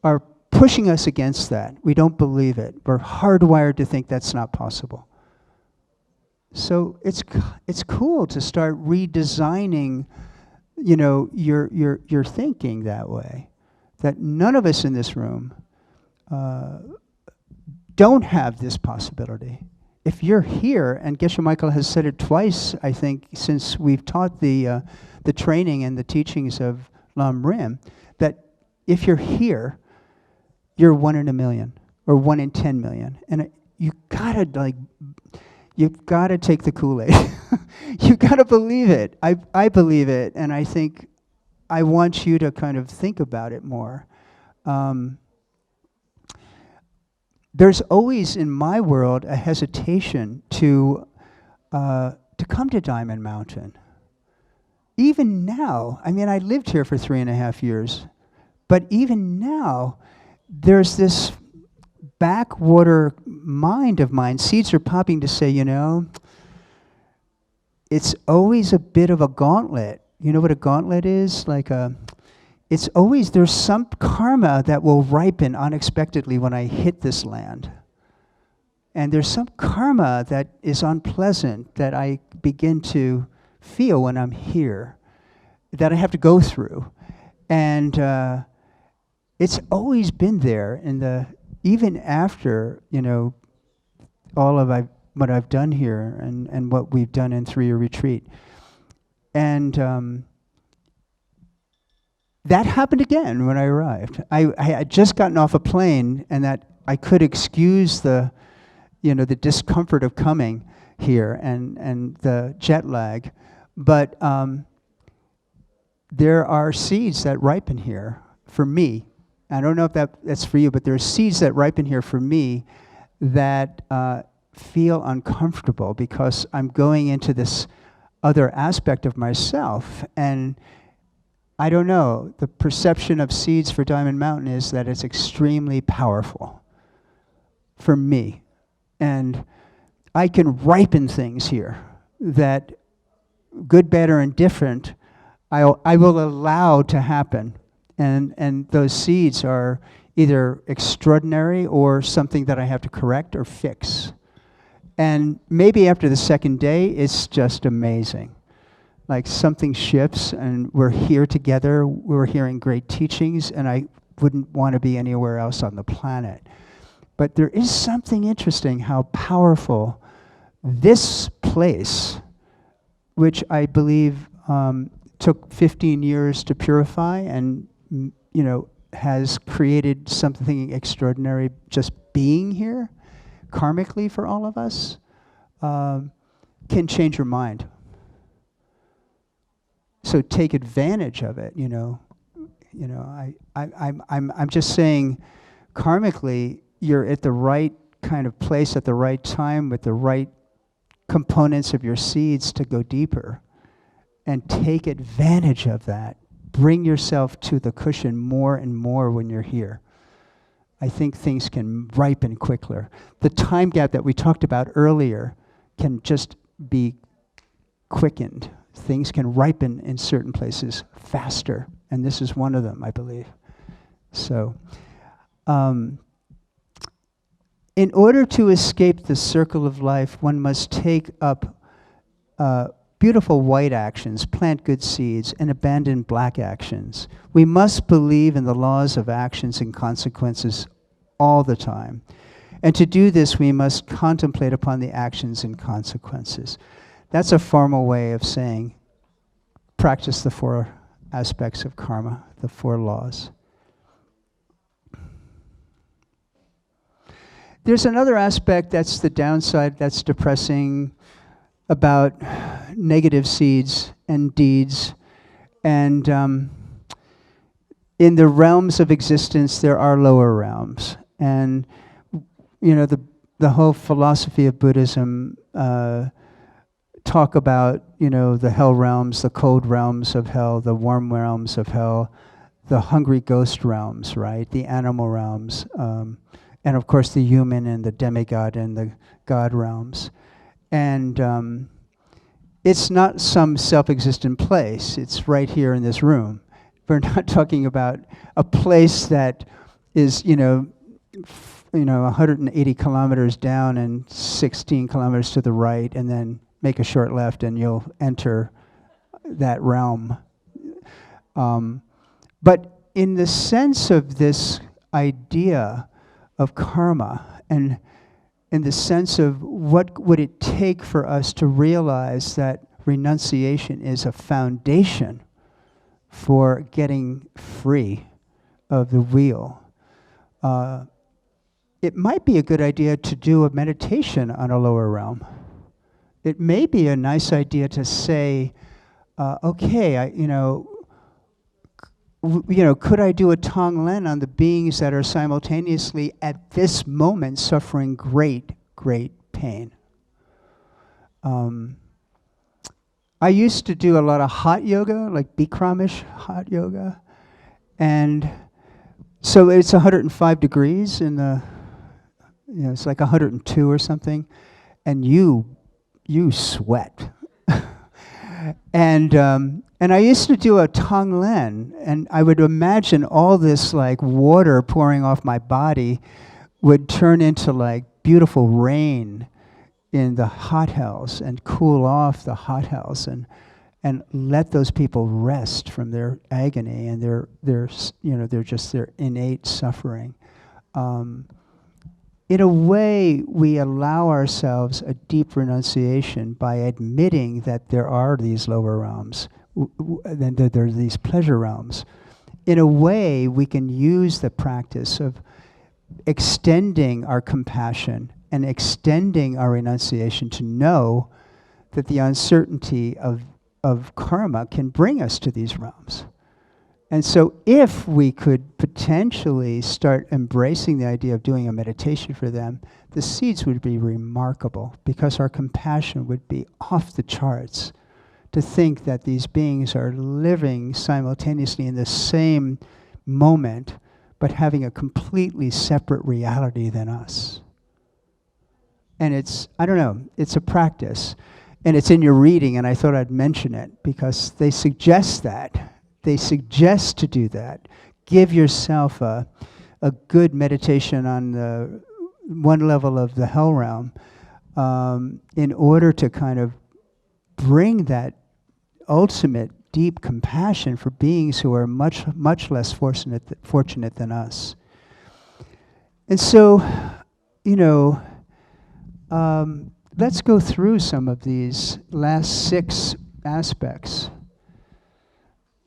A: are pushing us against that. We don't believe it. We're hardwired to think that's not possible. So it's cool to start redesigning, your thinking that way. That none of us in this room don't have this possibility. If you're here, and Geshe Michael has said it twice, I think, since we've taught the training and the teachings of Lam Rim, that if you're here, you're 1 in a million or 1 in 10 million, and you've got to take the Kool-Aid. You've got to believe it. I believe it, and I think I want you to kind of think about it more. There's always, in my world, a hesitation to come to Diamond Mountain. Even now, I mean, I lived here for 3.5 years, but even now, there's this backwater mind of mine. Seeds are popping to say, it's always a bit of a gauntlet. You know what a gauntlet is? It's always, there's some karma that will ripen unexpectedly when I hit this land. And there's some karma that is unpleasant that I begin to feel when I'm here, that I have to go through. And it's always been there even after, all of what I've done here and what we've done in 3-year retreat. And that happened again when I arrived. I had just gotten off a plane, and that I could excuse the discomfort of coming here and the jet lag. But there are seeds that ripen here for me. I don't know if that's for you, but there are seeds that ripen here for me that feel uncomfortable because I'm going into this other aspect of myself. And I don't know, the perception of seeds for Diamond Mountain is that it's extremely powerful for me. And I can ripen things here that, good, bad, or indifferent, I will allow to happen. And those seeds are either extraordinary or something that I have to correct or fix. And maybe after the second day, it's just amazing. Like something shifts and we're here together, we're hearing great teachings, and I wouldn't want to be anywhere else on the planet. But there is something interesting how powerful this place, which I believe took 15 years to purify and has created something extraordinary just being here, karmically for all of us, can change your mind. So take advantage of it. I'm just saying, karmically, you're at the right kind of place at the right time with the right components of your seeds to go deeper, and take advantage of that. Bring yourself to the cushion more and more when you're here. I think things can ripen quicker. The time gap that we talked about earlier can just be quickened. Things can ripen in certain places faster, and this is one of them, I believe. So, in order to escape the circle of life, one must take up beautiful white actions, plant good seeds, and abandon black actions. We must believe in the laws of actions and consequences all the time. And to do this, we must contemplate upon the actions and consequences. That's a formal way of saying practice the 4 aspects of karma, the 4 laws. There's another aspect that's the downside, that's depressing, about negative seeds and deeds. And in the realms of existence, there are lower realms. And, you know, the whole philosophy of Buddhism talk about, you know, the hell realms, the cold realms of hell, the warm realms of hell, the hungry ghost realms, right? The animal realms. And of course the human and the demigod and the god realms. And it's not some self-existent place. It's right here in this room. We're not talking about a place that is, 180 kilometers down and 16 kilometers to the right, and then make a short left and you'll enter that realm. But in the sense of this idea of karma, and in the sense of what would it take for us to realize that renunciation is a foundation for getting free of the wheel, it might be a good idea to do a meditation on a lower realm. It may be a nice idea to say, okay, could I do a Tonglen on the beings that are simultaneously at this moment suffering great, great pain? I used to do a lot of hot yoga, like Bikramish hot yoga. And so it's 105 degrees in the, it's like 102 or something. And you sweat. And I used to do a Tonglen, and I would imagine all this like water pouring off my body would turn into like beautiful rain in the hot hells and cool off the hot hells and let those people rest from their agony and their innate suffering. In a way, we allow ourselves a deep renunciation by admitting that there are these lower realms, and that there are these pleasure realms. In a way, we can use the practice of extending our compassion and extending our renunciation to know that the uncertainty of karma can bring us to these realms. And so if we could potentially start embracing the idea of doing a meditation for them, the seeds would be remarkable, because our compassion would be off the charts to think that these beings are living simultaneously in the same moment, but having a completely separate reality than us. And it's a practice. And it's in your reading, and I thought I'd mention it, because they suggest that. They suggest to do that. Give yourself a good meditation on the one level of the hell realm in order to kind of bring that ultimate deep compassion for beings who are much, much less fortunate than us. And so, let's go through some of these last 6 aspects.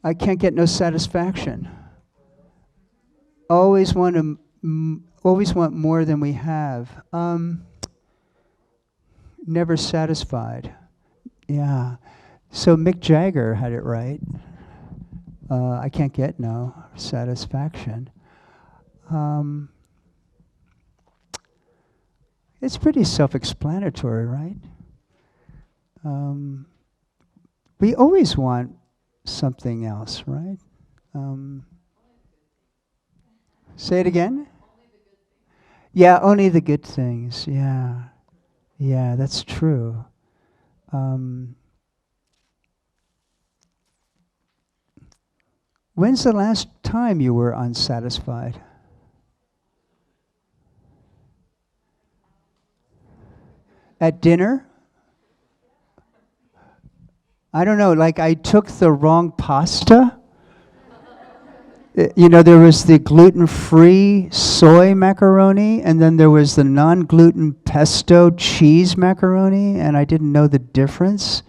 A: I can't get no satisfaction. Always want more than we have. Never satisfied. Yeah. So Mick Jagger had it right. I can't get no satisfaction. It's pretty self-explanatory, right? We always want something else, right? Say it again? Yeah, only the good things. Yeah, that's true. When's the last time you were unsatisfied? At dinner? I don't know, like I took the wrong pasta. You know, there was the gluten-free soy macaroni, and then there was the non-gluten pesto cheese macaroni, and I didn't know the difference.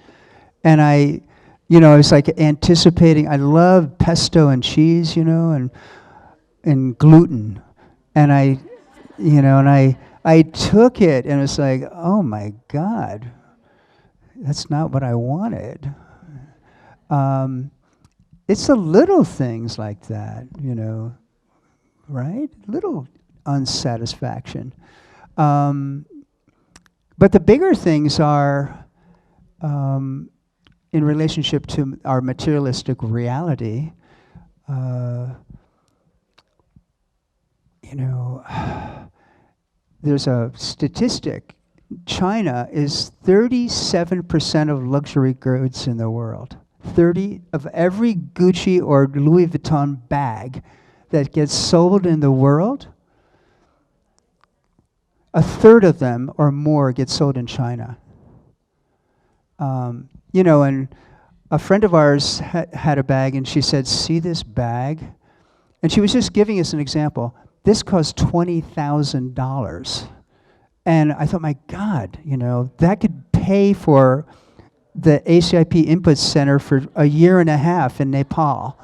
A: And I was like anticipating, I love pesto and cheese, and gluten. And I took it, and it's like, oh my God, that's not what I wanted. It's the little things like that, right? Little unsatisfaction. But the bigger things are in relationship to our materialistic reality. There's a statistic. China is 37% of luxury goods in the world. 30 of every Gucci or Louis Vuitton bag that gets sold in the world, a third of them or more get sold in China. And a friend of ours had a bag, and she said, "See this bag?" And she was just giving us an example. This cost $20,000. And I thought, my God, that could pay for the ACIP Input Center for a year and a half in Nepal.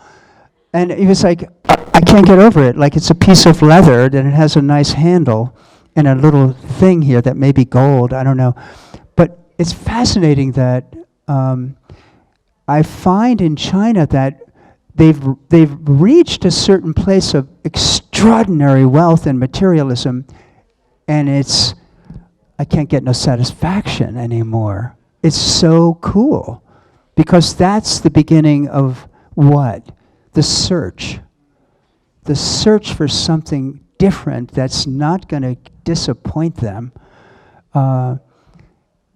A: And he was like, I can't get over it. Like, it's a piece of leather, and it has a nice handle and a little thing here that may be gold, I don't know. But it's fascinating that I find in China that they've reached a certain place of extraordinary wealth and materialism, and I can't get no satisfaction anymore. It's so cool, because that's the beginning of what? The search. The search for something different that's not going to disappoint them,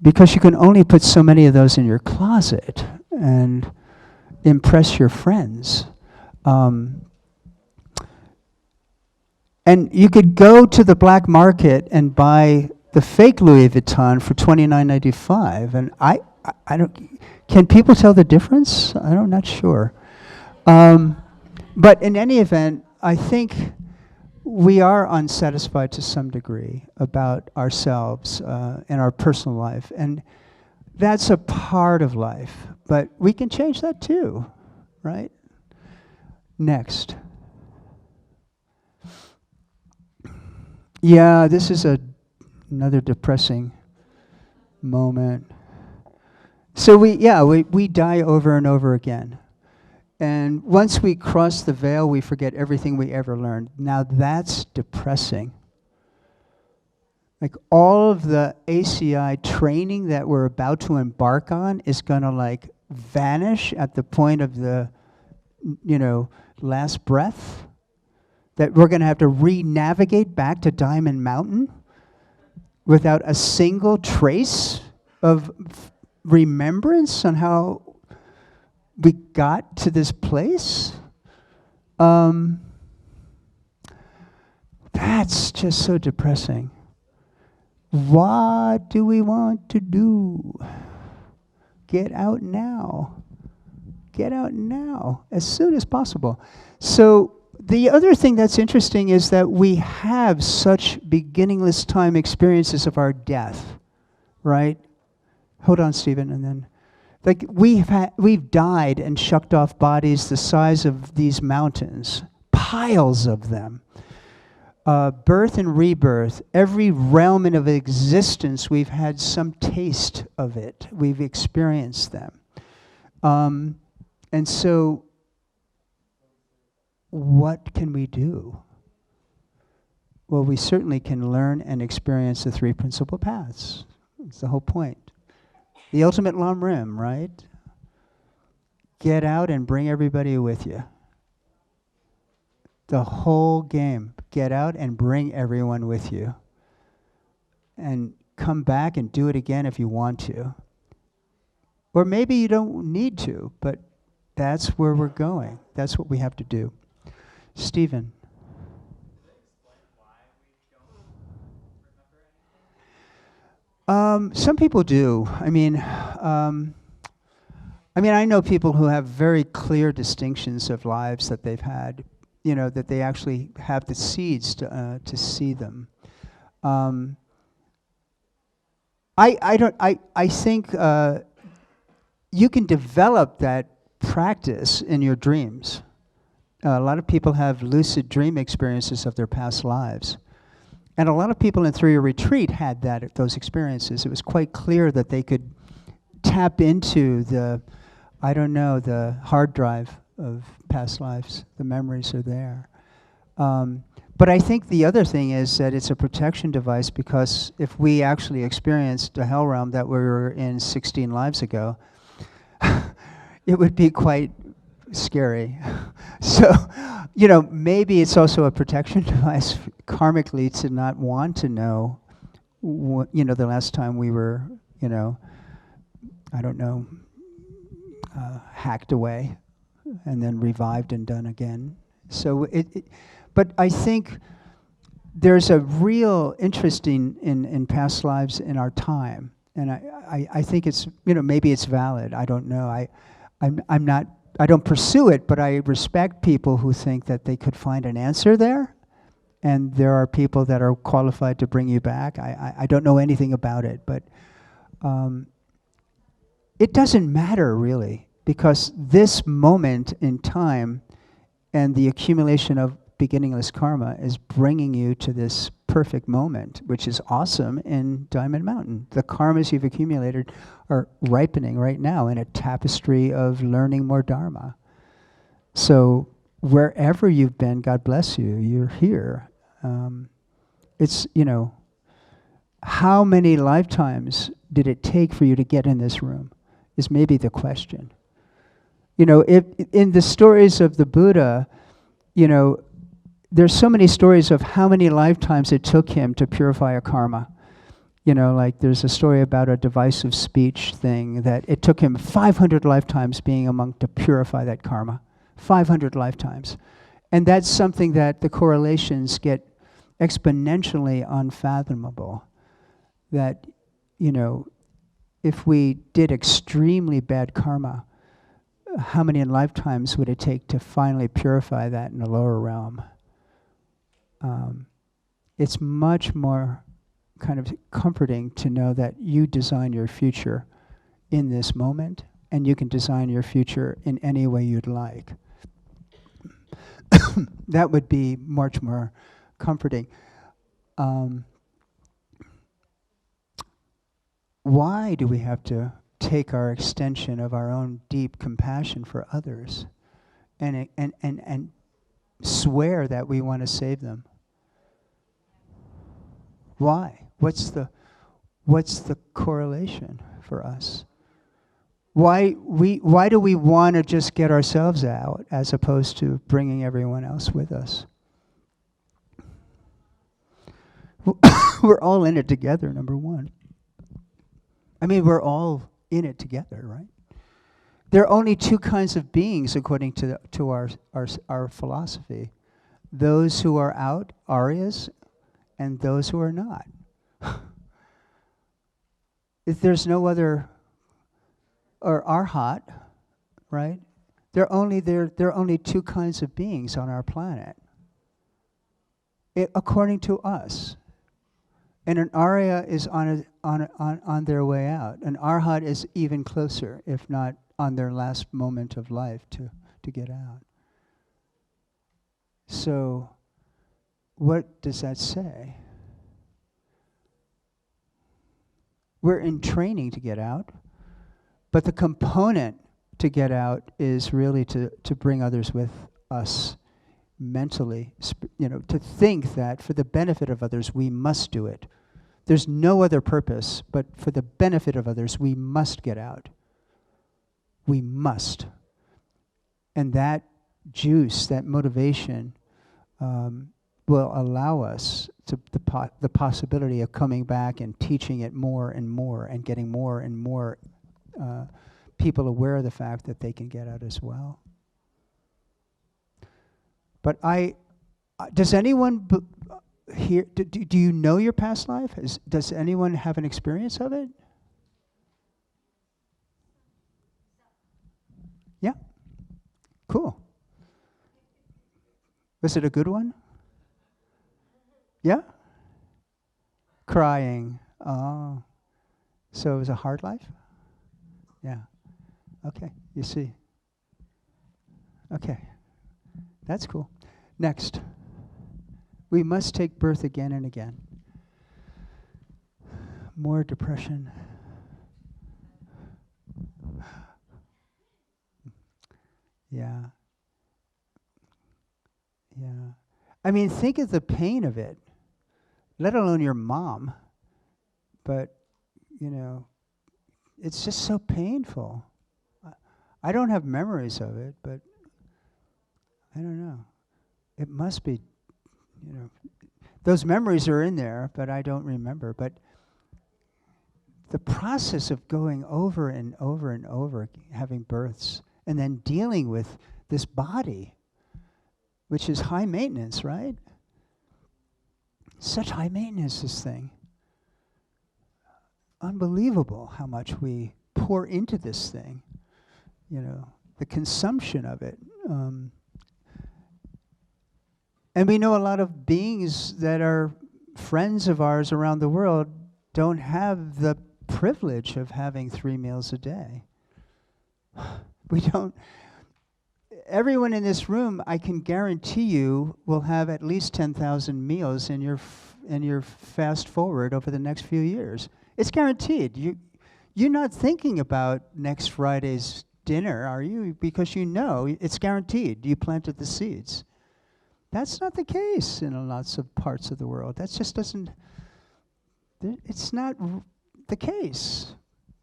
A: because you can only put so many of those in your closet and impress your friends. And you could go to the black market and buy the fake Louis Vuitton for $29.95, and I don't. Can people tell the difference? I'm not sure. But in any event, I think we are unsatisfied to some degree about ourselves and our personal life, and that's a part of life. But we can change that too, right? Next. Yeah, this is another depressing moment. So we die over and over again. And once we cross the veil, we forget everything we ever learned. Now that's depressing. Like, all of the ACI training that we're about to embark on is gonna vanish at the point of the, last breath. That we're gonna have to re-navigate back to Diamond Mountain without a single trace of remembrance on how we got to this place. That's just so depressing. What do we want to do? Get out now. Get out now, as soon as possible. So the other thing that's interesting is that we have such beginningless time experiences of our death, right? Hold on, Stephen, and then. We've died and shucked off bodies the size of these mountains, piles of them. Birth and rebirth, every realm of existence, we've had some taste of it. We've experienced them. And so, what can we do? Well, we certainly can learn and experience the three principal paths. That's the whole point. The ultimate Lam Rim, right? Get out and bring everybody with you. The whole game. Get out and bring everyone with you. And come back and do it again if you want to. Or maybe you don't need to, but That's where we're going. That's what we have to do. Stephen. Some people do. I mean, I know people who have very clear distinctions of lives that they've had, that they actually have the seeds to see them. I think you can develop that practice in your dreams. A lot of people have lucid dream experiences of their past lives. And a lot of people in 3-year retreat had those experiences. It was quite clear that they could tap into the hard drive of past lives. The memories are there. But I think the other thing is that it's a protection device, because if we actually experienced a hell realm that we were in 16 lives ago, it would be quite scary. So, maybe it's also a protection device karmically to not want to know, the last time we were, hacked away and then revived and done again. So but I think there's a real interest in past lives in our time. And I think it's, maybe it's valid. I don't know. I don't pursue it, but I respect people who think that they could find an answer there. And there are people that are qualified to bring you back. I don't know anything about it, but it doesn't matter really, because this moment in time and the accumulation of beginningless karma is bringing you to this perfect moment, which is awesome in Diamond Mountain. The karmas you've accumulated are ripening right now in a tapestry of learning more Dharma. So wherever you've been, God bless you, you're here. It's, how many lifetimes did it take for you to get in this room is maybe the question. If in the stories of the Buddha, there's so many stories of how many lifetimes it took him to purify a karma. Like there's a story about a divisive speech thing that it took him 500 lifetimes being a monk to purify that karma. 500 lifetimes. And that's something that the correlations get exponentially unfathomable. That, if we did extremely bad karma, how many lifetimes would it take to finally purify that in the lower realm? It's much more kind of comforting to know that you design your future in this moment, and you can design your future in any way you'd like. That would be much more comforting. Why do we have to take our extension of our own deep compassion for others and swear that we want to save them? Why? What's the correlation for us? Why do we want to just get ourselves out as opposed to bringing everyone else with us? We're all in it together, number one. We're all in it together, right? There are only two kinds of beings according to our philosophy. Those who are out, Aryas, and those who are not. If there's no other, or Arhat, right? There are only two kinds of beings on our planet, according to us. And an Arya is on their way out. An Arhat is even closer, if not on their last moment of life to get out. So, what does that say? We're in training to get out, but the component to get out is really to bring others with us mentally, to think that for the benefit of others, we must do it. There's no other purpose, but for the benefit of others, we must get out. We must. And that juice, that motivation, will allow us to the possibility of coming back and teaching it more and more and getting more and more people aware of the fact that they can get out as well. But does anyone here, do you know your past life? Does anyone have an experience of it? Yeah? Cool. Was it a good one? Yeah? Crying. Oh. So it was a hard life? Yeah. Okay, you see. Okay. That's cool. Next. We must take birth again and again. More depression. Yeah. Yeah. I mean, think of the pain of it, let alone your mom. But, you know, it's just so painful. I don't have memories of it, but I don't know. It must be, you know, those memories are in there, but I don't remember. But the process of going over and over and over, having births, and then dealing with this body, which is high maintenance, right? Such high maintenance, this thing. Unbelievable how much we pour into this thing, you know, the consumption of it. And we know a lot of beings that are friends of ours around the world don't have the privilege of having 3 meals a day. We don't. Everyone in this room, I can guarantee you, will have at least 10,000 meals in your fast forward over the next few years. It's guaranteed. You're not thinking about next Friday's dinner, are you? Because you know it's guaranteed. You planted the seeds. That's not the case in lots of parts of the world. That just doesn't. It's not the case.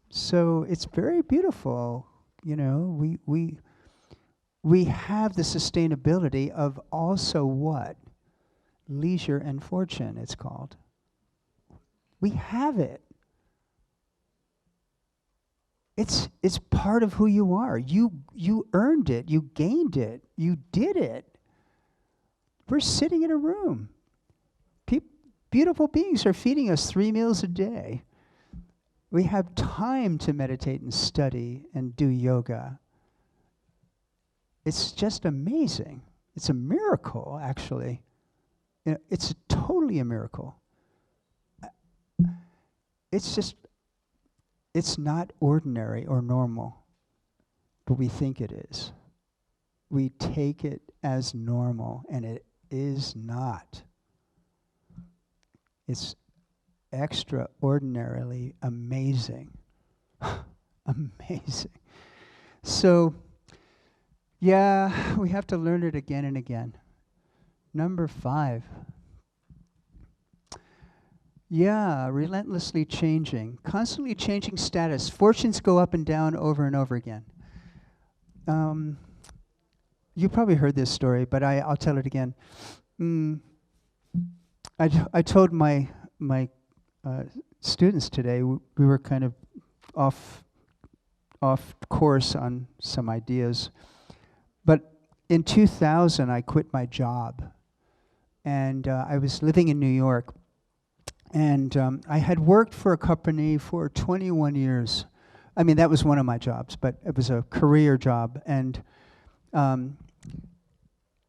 A: So it's very beautiful. You know, we have the sustainability of also what? Leisure and fortune, it's called. We have it. It's part of who you are. You earned it. You gained it. You did it. We're sitting in a room. Beautiful beings are feeding us 3 meals a day. We have time to meditate and study and do yoga. It's just amazing. It's a miracle, actually. You know, it's totally a miracle. It's not ordinary or normal, but we think it is. We take it as normal, and it is not. It's extraordinarily amazing. Amazing. So, yeah, we have to learn it again and again. Number 5. Yeah, relentlessly changing, constantly changing status. Fortunes go up and down over and over again. You probably heard this story, but I'll tell it again. I told my students today, we were kind of off course on some ideas. But in 2000, I quit my job. And I was living in New York. And I had worked for a company for 21 years. I mean, that was one of my jobs, but it was a career job. And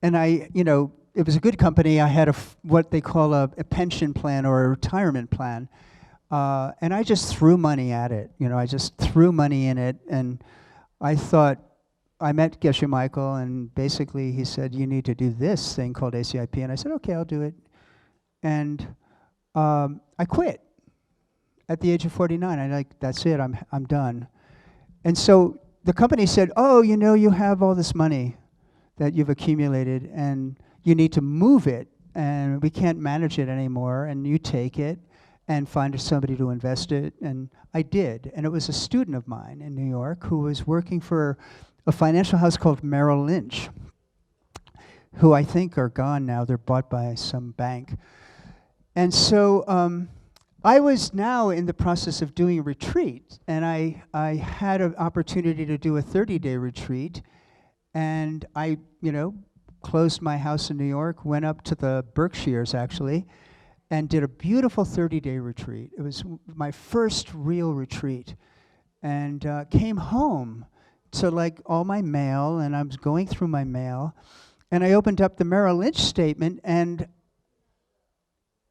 A: I, you know, it was a good company. I had what they call a pension plan or a retirement plan. And I just threw money at it. You know, I just threw money in it. And I thought, I met Geshe Michael, and basically he said, you need to do this thing called ACIP. And I said, okay, I'll do it. And I quit at the age of 49. I'm like, that's it, I'm done. And so the company said, oh, you know, you have all this money that you've accumulated, and you need to move it, and we can't manage it anymore, and you take it and find somebody to invest it. And I did. And it was a student of mine in New York who was working for a financial house called Merrill Lynch, who I think are gone now. They're bought by some bank. And so I was now in the process of doing a retreat, and I had an opportunity to do a 30-day retreat, and I, closed my house in New York, went up to the Berkshires actually, and did a beautiful 30-day retreat. It was my first real retreat, and came home to like all my mail, and I was going through my mail, and I opened up the Merrill Lynch statement, and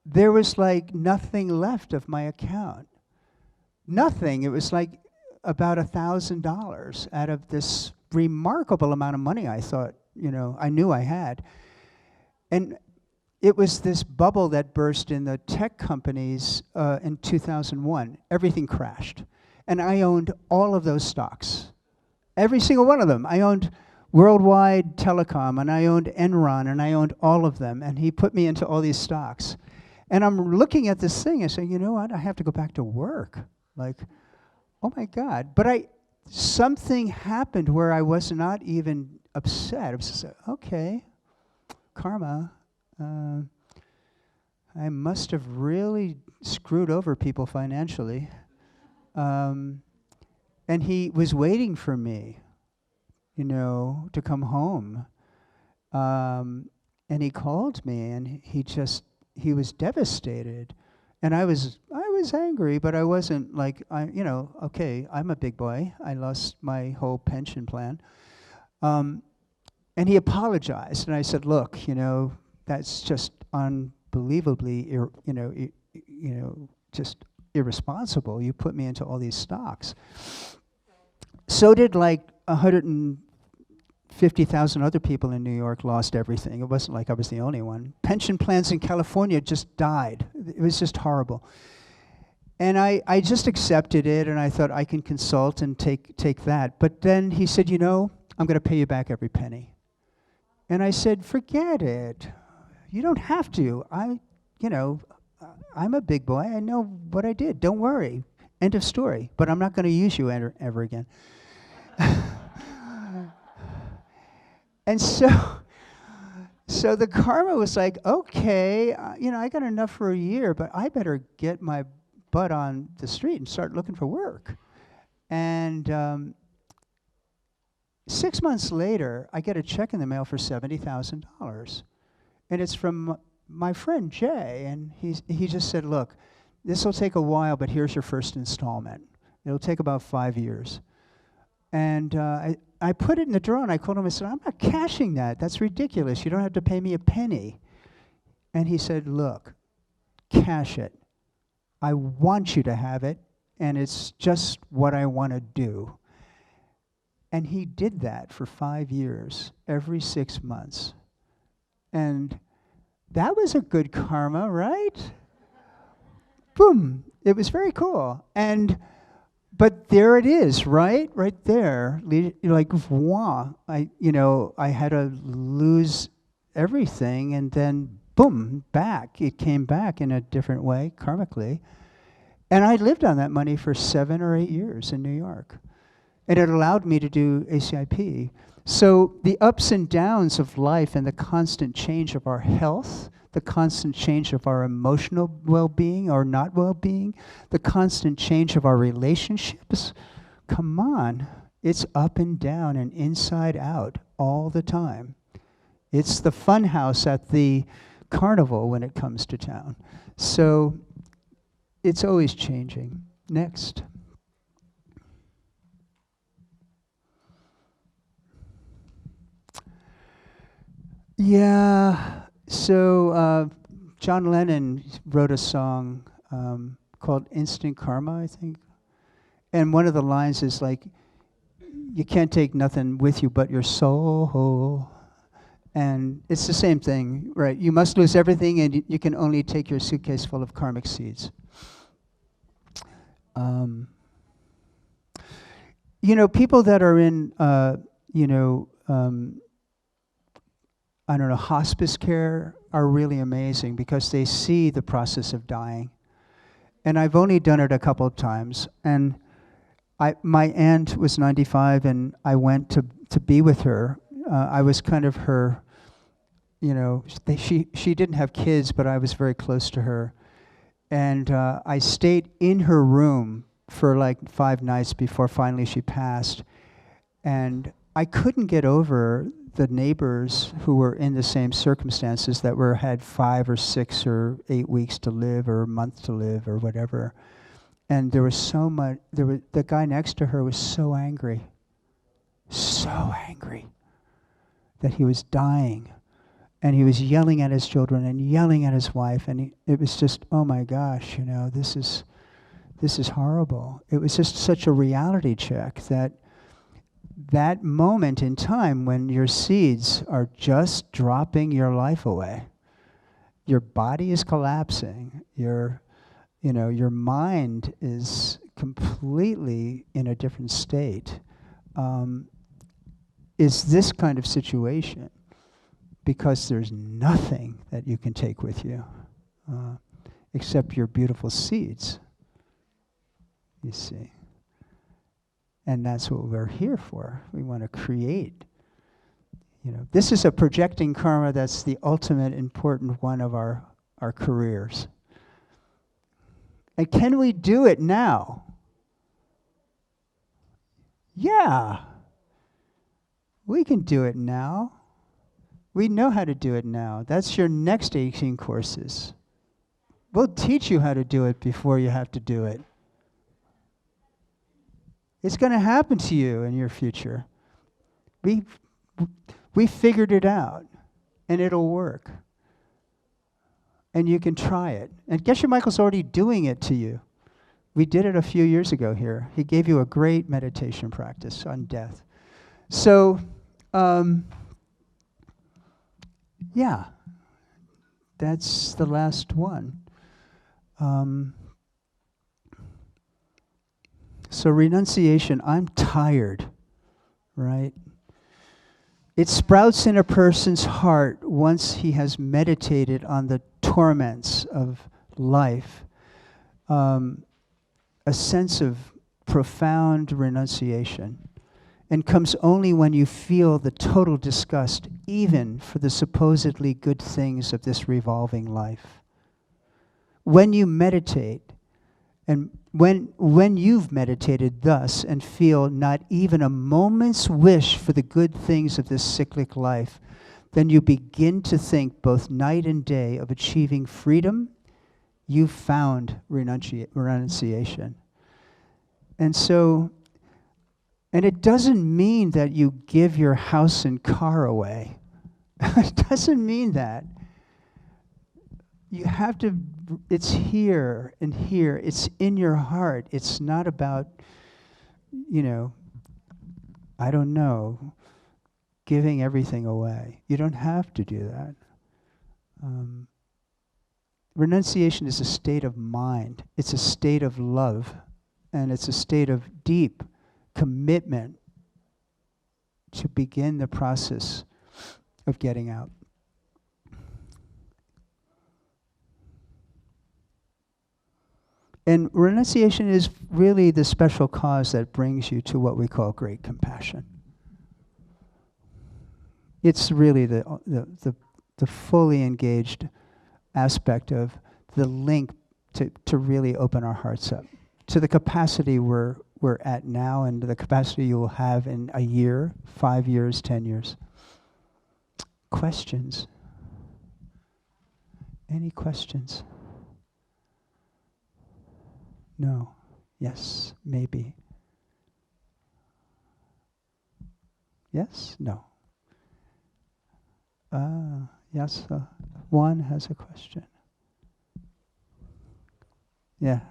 A: there was like nothing left of my account. Nothing. It was like about $1,000 out of this remarkable amount of money I thought, I knew I had. And it was this bubble that burst in the tech companies in 2001. Everything crashed. And I owned all of those stocks. Every single one of them. I owned Worldwide Telecom, and I owned Enron, and I owned all of them. And he put me into all these stocks. And I'm looking at this thing and saying, you know what, I have to go back to work. Like, oh my God. But something happened where I was not even upset. I was just like, okay, karma. I must have really screwed over people financially. And he was waiting for me, to come home. And he called me, and he was devastated. And I was angry, but I wasn't like, okay, I'm a big boy. I lost my whole pension plan. And he apologized, and I said, look, that's just unbelievably, just irresponsible. You put me into all these stocks. So did like 150,000 other people in New York lost everything. It wasn't like I was the only one. Pension plans in California just died. It was just horrible. And I just accepted it, and I thought I can consult and take that. But then he said, I'm going to pay you back every penny. And I said, forget it. You don't have to. I'm a big boy. I know what I did. Don't worry. End of story. But I'm not going to use you ever again. And so the karma was like, okay, I got enough for a year, but I better get my butt on the street and start looking for work. And 6 months later, I get a check in the mail for $70,000. And it's from my friend Jay, and he just said, look, this will take a while, but here's your first installment. It'll take about 5 years. And I put it in the drawer, and I called him and said, I'm not cashing that. That's ridiculous. You don't have to pay me a penny. And he said, look, cash it. I want you to have it, and it's just what I want to do. And he did that for 5 years, every 6 months. And that was a good karma, right? Boom. It was very cool. But there it is, right? Right there. Like, voila. I had to lose everything, and then, boom, back. It came back in a different way, karmically. And I lived on that money for 7 or 8 years in New York. And it allowed me to do ACIP. So the ups and downs of life and the constant change of our health, the constant change of our emotional well-being or not well-being, the constant change of our relationships, come on, it's up and down and inside out all the time. It's the fun house at the carnival when it comes to town. So it's always changing. Next. Yeah, so John Lennon wrote a song called Instant Karma, I think. And one of the lines is like, you can't take nothing with you but your soul. And it's the same thing, right? You must lose everything, and you can only take your suitcase full of karmic seeds. People that are in, hospice care are really amazing because they see the process of dying. And I've only done it a couple of times. And my aunt was 95, and I went to be with her. I was kind of her, she didn't have kids, but I was very close to her. And I stayed in her room for like 5 nights before finally she passed. And I couldn't get over the neighbors who were in the same circumstances that had 5 or 6 or 8 weeks to live or a month to live or whatever. And there was so much, the guy next to her was so angry that he was dying. And he was yelling at his children and yelling at his wife. And it was just, oh my gosh, you know, this is horrible. It was just such a reality check that moment in time when your seeds are just dropping your life away, your body is collapsing, your mind is completely in a different state, is this kind of situation, because there's nothing that you can take with you except your beautiful seeds, you see. And that's what we're here for. We want to create. You know, this is a projecting karma that's the ultimate important one of our careers. And can we do it now? Yeah. We can do it now. We know how to do it now. That's your next 18 courses. We'll teach you how to do it before you have to do it. It's going to happen to you in your future. We figured it out, and it'll work. And you can try it. And Geshe Michael's already doing it to you. We did it a few years ago here. He gave you a great meditation practice on death. So, yeah, that's the last one. So renunciation, I'm tired, right? It sprouts in a person's heart once he has meditated on the torments of life. A sense of profound renunciation, and comes only when you feel the total disgust, even for the supposedly good things of this revolving life. When you meditate, and when you've meditated thus and feel not even a moment's wish for the good things of this cyclic life, then you begin to think both night and day of achieving freedom. You've found renunciation. And so, and it doesn't mean that you give your house and car away. It doesn't mean that. You have to, it's here and here. It's in your heart. It's not about, I don't know, giving everything away. You don't have to do that. Renunciation is a state of mind. It's a state of love. And it's a state of deep commitment to begin the process of getting out. And renunciation is really the special cause that brings you to what we call great compassion. It's really the fully engaged aspect of the link to really open our hearts up to the capacity we're at now and the capacity you will have in a year, 5 years, 10 years. Questions? Any questions? No. Yes. Maybe. Yes? No. Yes. Juan has a question. Yeah.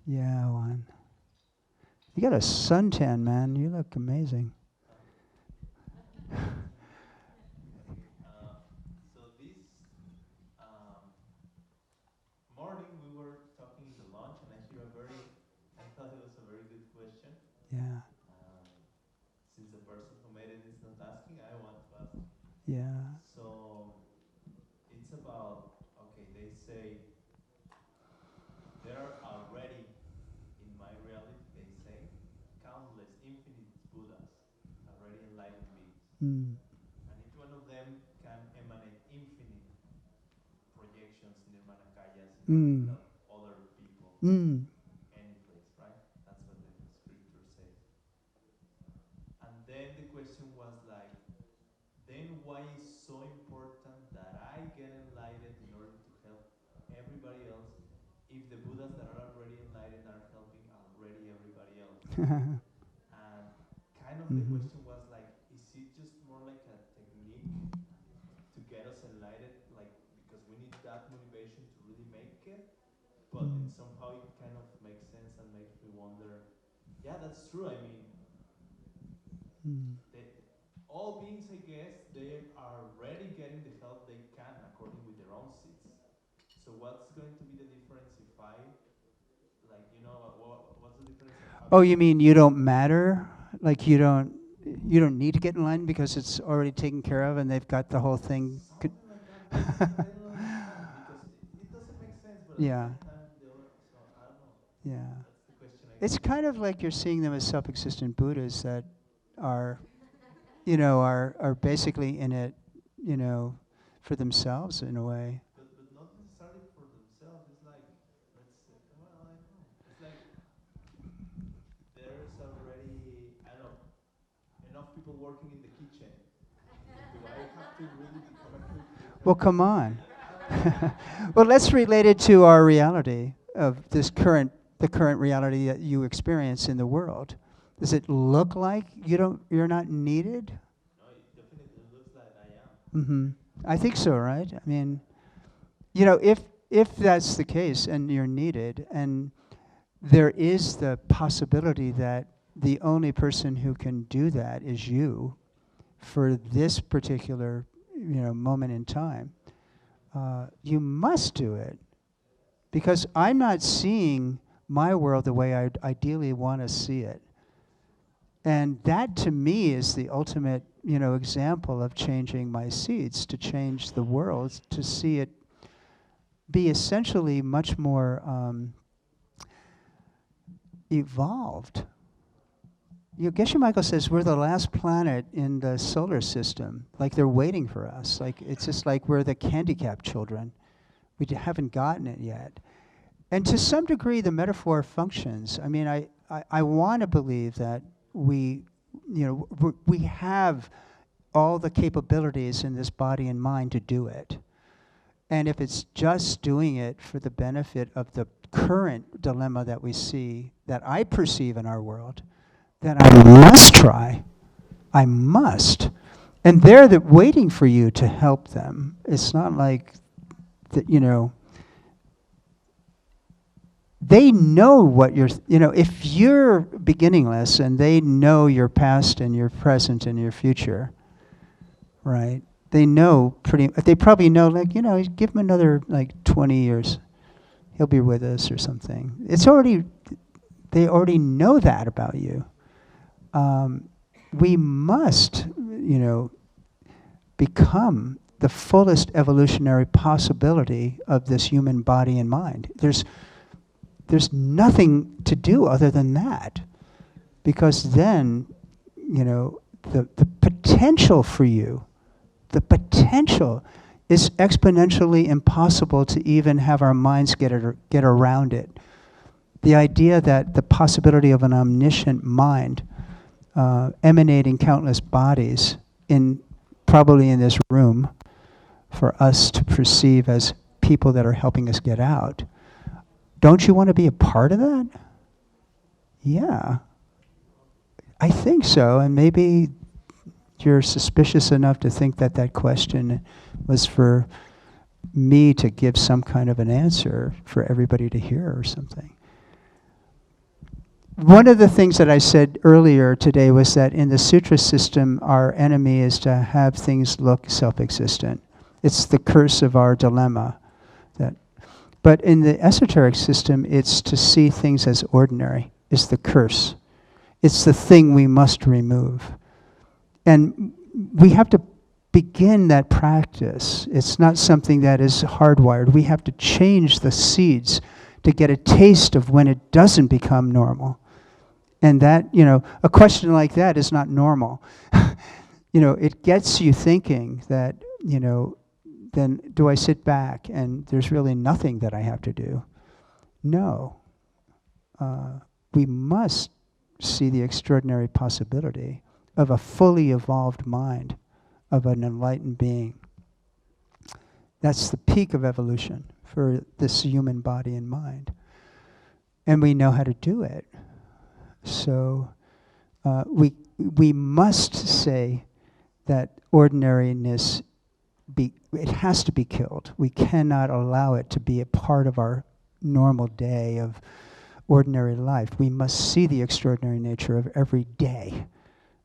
A: Yeah, Juan. You got a suntan, man. You look amazing.
B: So this morning we were talking in the lunch, and I thought it was a very good question.
A: Yeah.
B: Since the person who made it is not asking, I want to ask.
A: Yeah.
B: So it's about, okay, they say they're already in my reality, they say,
A: Mm.
B: And each one of them can emanate infinite projections, nirmanakayas,
A: Mm.
B: other people,
A: Mm.
B: any place, right? That's what the scripture says. And then the question was like, then why is so important that I get enlightened in order to help everybody else if the Buddhas that are already enlightened are helping already everybody else? And kind of the question was like, is it just more like a technique to get us enlightened, like because we need that motivation to really make it? But it somehow it kind of makes sense and makes me wonder, yeah, that's true. I mean, all beings, I guess, they are already getting the help they can according with their own seeds. So what's going to be the difference if I, like, what's the difference of
A: Oh, you mean you don't matter? Like you don't need to get in line because it's already taken care of and they've got the whole thing.
B: something like that? I don't understand because it doesn't make sense, but at
A: Yeah.
B: the same time, so I don't know.
A: Yeah.
B: That's the question I
A: It's
B: guess.
A: kind of like you're seeing them as self-existent Buddhas that are, are basically in it, for themselves in a way.
B: But not necessarily for themselves. It's like, let's say, well, I don't know. It's like there's already, I don't know, enough people working in the kitchen. Do I have to really become a cook?
A: Well, come on.
B: I don't know.
A: Well, let's relate it to our reality of the current reality that you experience in the world. Does it look like you're not needed?
B: No, it definitely looks like I am.
A: Mm-hmm. I think so, right? I mean, if that's the case and you're needed, and there is the possibility that the only person who can do that is you for this particular, moment in time, you must do it. Because I'm not seeing my world the way I'd ideally want to see it. And that to me is the ultimate, example of changing my seeds, to change the world, to see it be essentially much more evolved. Geshe Michael says we're the last planet in the solar system. Like they're waiting for us. Like it's just like we're the handicapped children. We haven't gotten it yet. And to some degree, the metaphor functions. I mean, I want to believe that we have all the capabilities in this body and mind to do it. And if it's just doing it for the benefit of the current dilemma that we see, that I perceive in our world, then I must try. I must. And they're waiting for you to help them. It's not like that, they know what if you're beginningless and they know your past and your present and your future, right? They probably know, like, give him another, 20 years. He'll be with us or something. They already know that about you. We must, become the fullest evolutionary possibility of this human body and mind. There's nothing to do other than that. Because then, the potential for you, the potential is exponentially impossible to even have our minds get around it. The idea that the possibility of an omniscient mind emanating countless bodies probably in this room for us to perceive as people that are helping us get out. Don't you want to be a part of that? Yeah. I think so, and maybe you're suspicious enough to think that question was for me to give some kind of an answer for everybody to hear or something. One of the things that I said earlier today was that in the sutra system, our enemy is to have things look self-existent. It's the curse of our dilemma. But in the esoteric system, it's to see things as ordinary. It's the curse. It's the thing we must remove. And we have to begin that practice. It's not something that is hardwired. We have to change the seeds to get a taste of when it doesn't become normal. And that, a question like that is not normal. it gets you thinking that, then do I sit back and there's really nothing that I have to do? No. We must see the extraordinary possibility of a fully evolved mind, of an enlightened being. That's the peak of evolution for this human body and mind. And we know how to do it. So we must say that ordinariness, it has to be killed. We cannot allow it to be a part of our normal day of ordinary life. We must see the extraordinary nature of every day,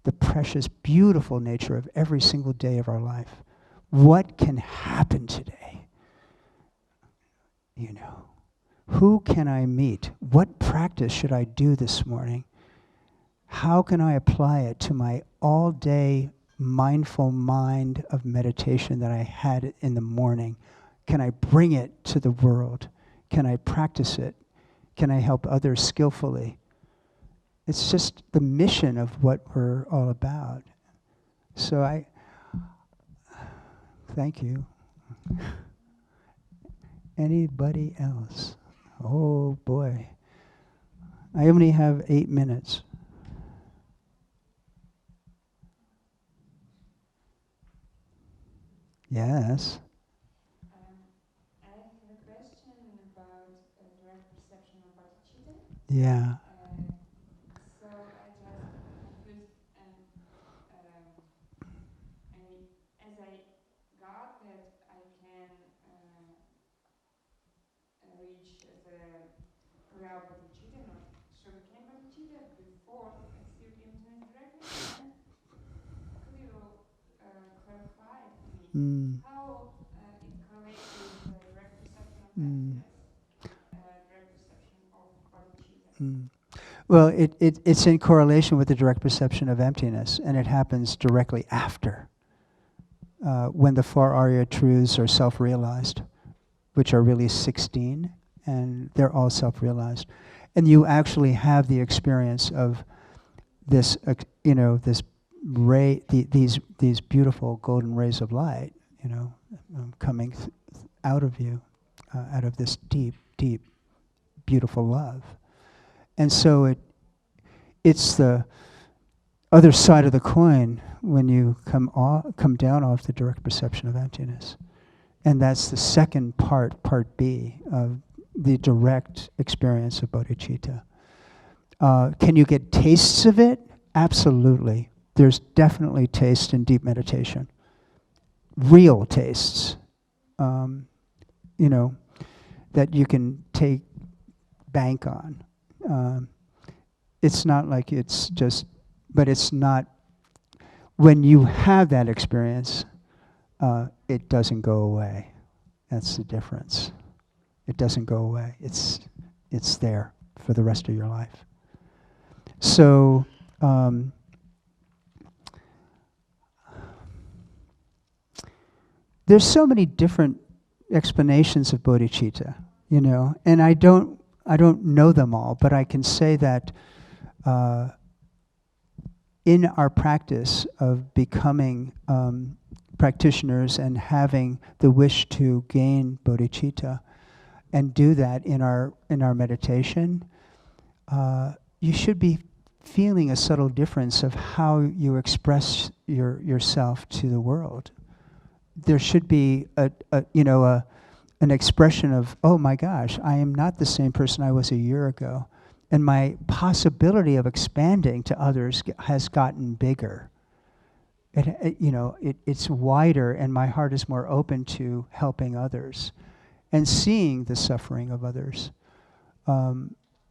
A: the precious, beautiful nature of every single day of our life. What can happen today? Who can I meet? What practice should I do this morning? How can I apply it to my all-day mindful mind of meditation that I had in the morning? Can I bring it to the world? Can I practice it? Can I help others skillfully? It's just the mission of what we're all about. So thank you. Anybody else? Oh boy. I only have 8 minutes. Yes.
C: I have a question about direct perception of Bodhichitta.
A: Yeah.
C: So I just confused, and as I got that I can reach the real Bodhichitta, not sugarcane Bodhichitta, before I see emptiness directly. And could you clarify for me how it correlates with the direct perception of emptiness, direct perception of Bodhichitta?
A: Well, it's in correlation with the direct perception of emptiness, and it happens directly after, when the 4 Arya truths are self-realized, which are really 16, and they're all self-realized. And you actually have the experience of this, this ray, these beautiful golden rays of light, coming out of you, out of this deep, deep, beautiful love. And so it's the other side of the coin when you come down off the direct perception of emptiness. And that's the second part B, of the direct experience of bodhicitta. Can you get tastes of it? Absolutely. There's definitely taste in deep meditation. Real tastes, that you can take bank on. It's not like it's just, but it's not, when you have that experience, it doesn't go away. That's the difference. It doesn't go away. It's there for the rest of your life. So, there's so many different explanations of bodhicitta, and I don't know them all, but I can say that in our practice of becoming practitioners and having the wish to gain bodhicitta, and do that in our meditation, you should be feeling a subtle difference of how you express yourself to the world. There should be an expression of, oh my gosh, I am not the same person I was a year ago, and my possibility of expanding to others has gotten bigger. It's wider, and my heart is more open to helping others and seeing the suffering of others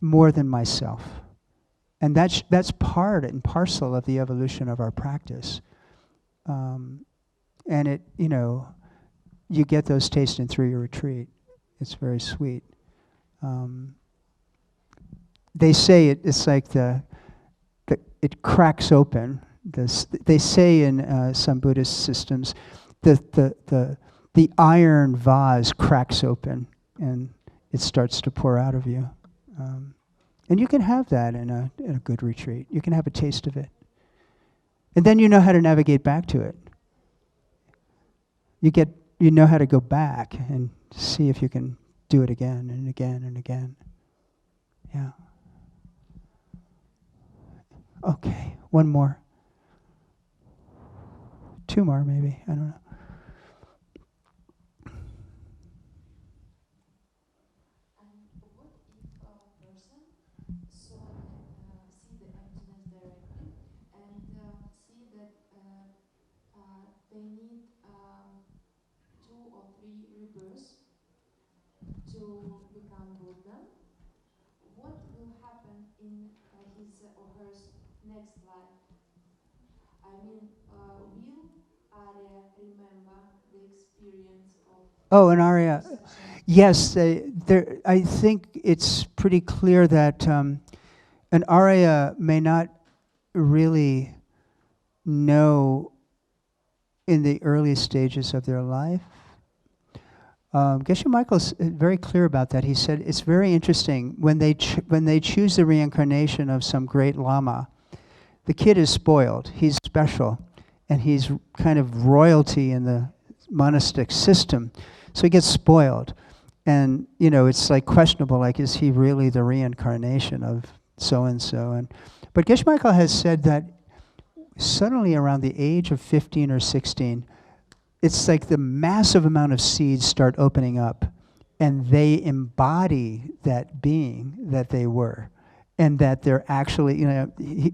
A: more than myself. And that's part and parcel of the evolution of our practice. And you get those tastes in 3-year retreat. It's very sweet. They say it's like it cracks open. They say in some Buddhist systems, the iron vase cracks open and it starts to pour out of you. And you can have that in a good retreat. You can have a taste of it. And then you know how to navigate back to it. You know how to go back and see if you can do it again and again and again. Yeah. Okay, one more. Two more maybe, I don't know.
D: See the emptiness directly and see that they need 2 or 3 rebirths to become Buddha. What will happen in his or her next life? I mean, will Arya remember the experience of...
A: Oh, an Arya. Yes, I think it's pretty clear that an Arya may not really know in the early stages of their life. Geshe Michael's very clear about that. He said it's very interesting when they choose the reincarnation of some great lama. The kid is spoiled. He's special, and he's kind of royalty in the monastic system. So he gets spoiled, and it's like questionable. Like, is he really the reincarnation of so and so? But Geshe Michael has said that suddenly around the age of 15 or 16, it's like the massive amount of seeds start opening up, and they embody that being that they were, and that they're actually,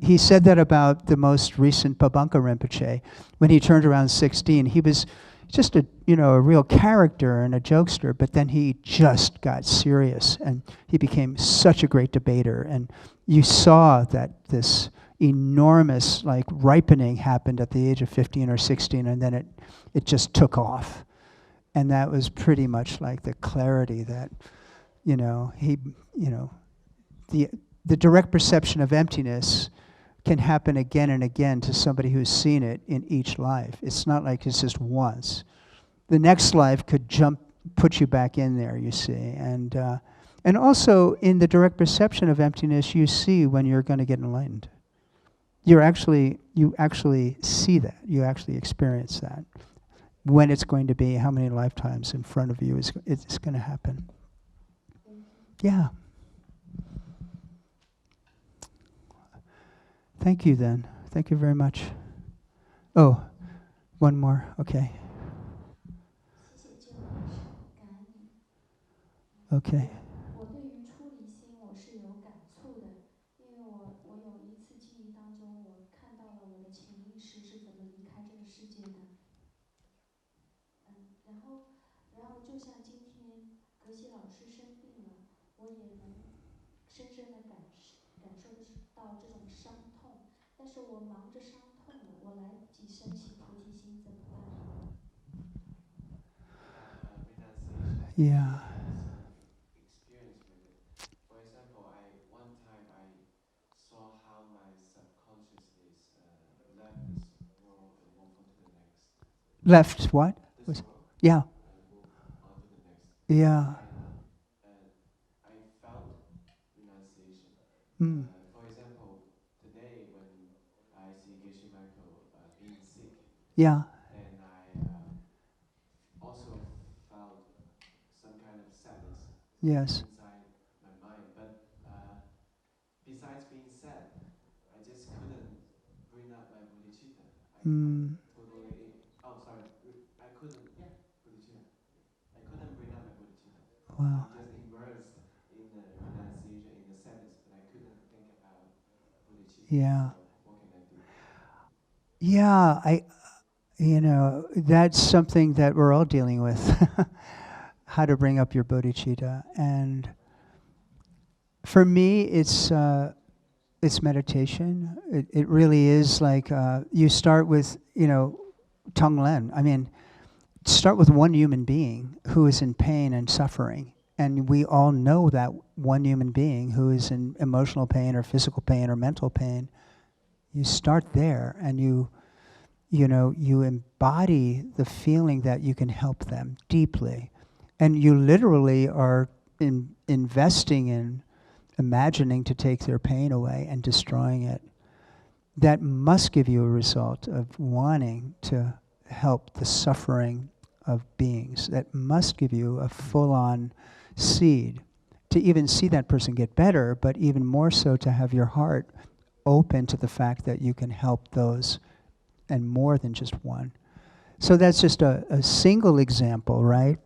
A: he said that about the most recent Pabongka Rinpoche. When he turned around 16, he was just a real character and a jokester, but then he just got serious, and he became such a great debater, and you saw that this enormous ripening happened at the age of 15 or 16, and then it just took off. And that was pretty much like the clarity that, the direct perception of emptiness can happen again and again to somebody who's seen it in each life. It's not like it's just once. The next life could put you back in there, you see. And also in the direct perception of emptiness, you see when you're going to get enlightened. You actually see that. You actually experience that. When it's going to be, how many lifetimes in front of you it's going to happen. Yeah. Thank you then. Thank you very much. Oh, one more. Okay. Okay.
D: 我对于出离心我是有感触的，因为我有一次记忆当中，我看到了我的潜意识是怎么离开这个世界的。然后就像今天格西老师生病了，我也能深深的感受得到这种伤痛，但是我忙着伤痛了，我来不及升起菩提心，怎么办？
A: Yeah.
E: Experience with it. For example, one time I saw how my subconsciousness left this world and moved on to the next.
A: Left what?
E: This world.
A: Yeah.
E: And moved on to the next.
A: Yeah.
E: And I felt renunciation. For example, today when I see Geshe Michael being sick.
A: Yeah.
E: And I also felt some kind of sadness.
A: Yes.
E: Inside my mind, but besides being sad, I just couldn't bring up my Bodhichitta. I couldn't bring up my Bodhichitta.
A: Wow.
E: I just immersed in the renunciation, in the sadness, but I couldn't think about Bodhichitta.
A: Yeah.
E: So what can I do?
A: Yeah, that's something that we're all dealing with. How to bring up your bodhicitta. And for me, it's meditation. It really is like you start with, Tonglen. I mean, start with one human being who is in pain and suffering. And we all know that one human being who is in emotional pain or physical pain or mental pain. You start there and you embody the feeling that you can help them deeply. And you literally are investing in imagining to take their pain away and destroying it. that must give you a result of wanting to help the suffering of beings. That must give you a full-on seed to even see that person get better, but even more so to have your heart open to the fact that you can help those, and more than just one. So that's just a single example, right?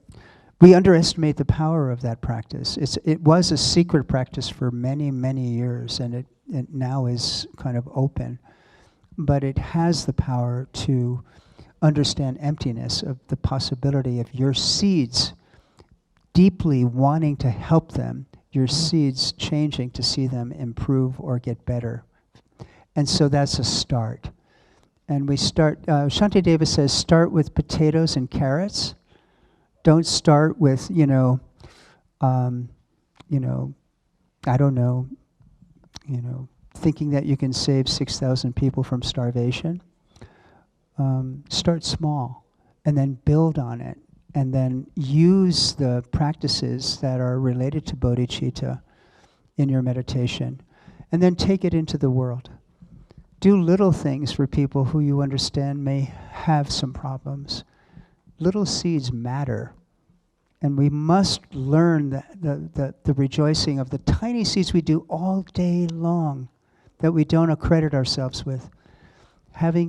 A: We underestimate the power of that practice. It was a secret practice for many, many years, and it now is kind of open. But it has the power to understand emptiness, of the possibility of your seeds deeply wanting to help them, your seeds changing to see them improve or get better. And so that's a start. And we start, Shantideva says, start with potatoes and carrots. Don't start with, I don't know, thinking that you can save 6,000 people from starvation. Start small, and then build on it, and then use the practices that are related to bodhicitta in your meditation, and then take it into the world. Do little things for people who you understand may have some problems. Little seeds matter, and we must learn the rejoicing of the tiny seeds we do all day long that we don't accredit ourselves with.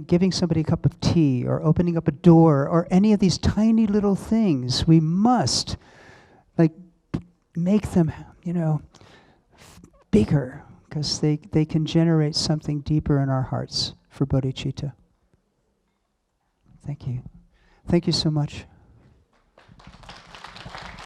A: Giving somebody a cup of tea, or opening up a door, or any of these tiny little things, we must make them, bigger, because they can generate something deeper in our hearts for bodhicitta. Thank you. Thank you so much.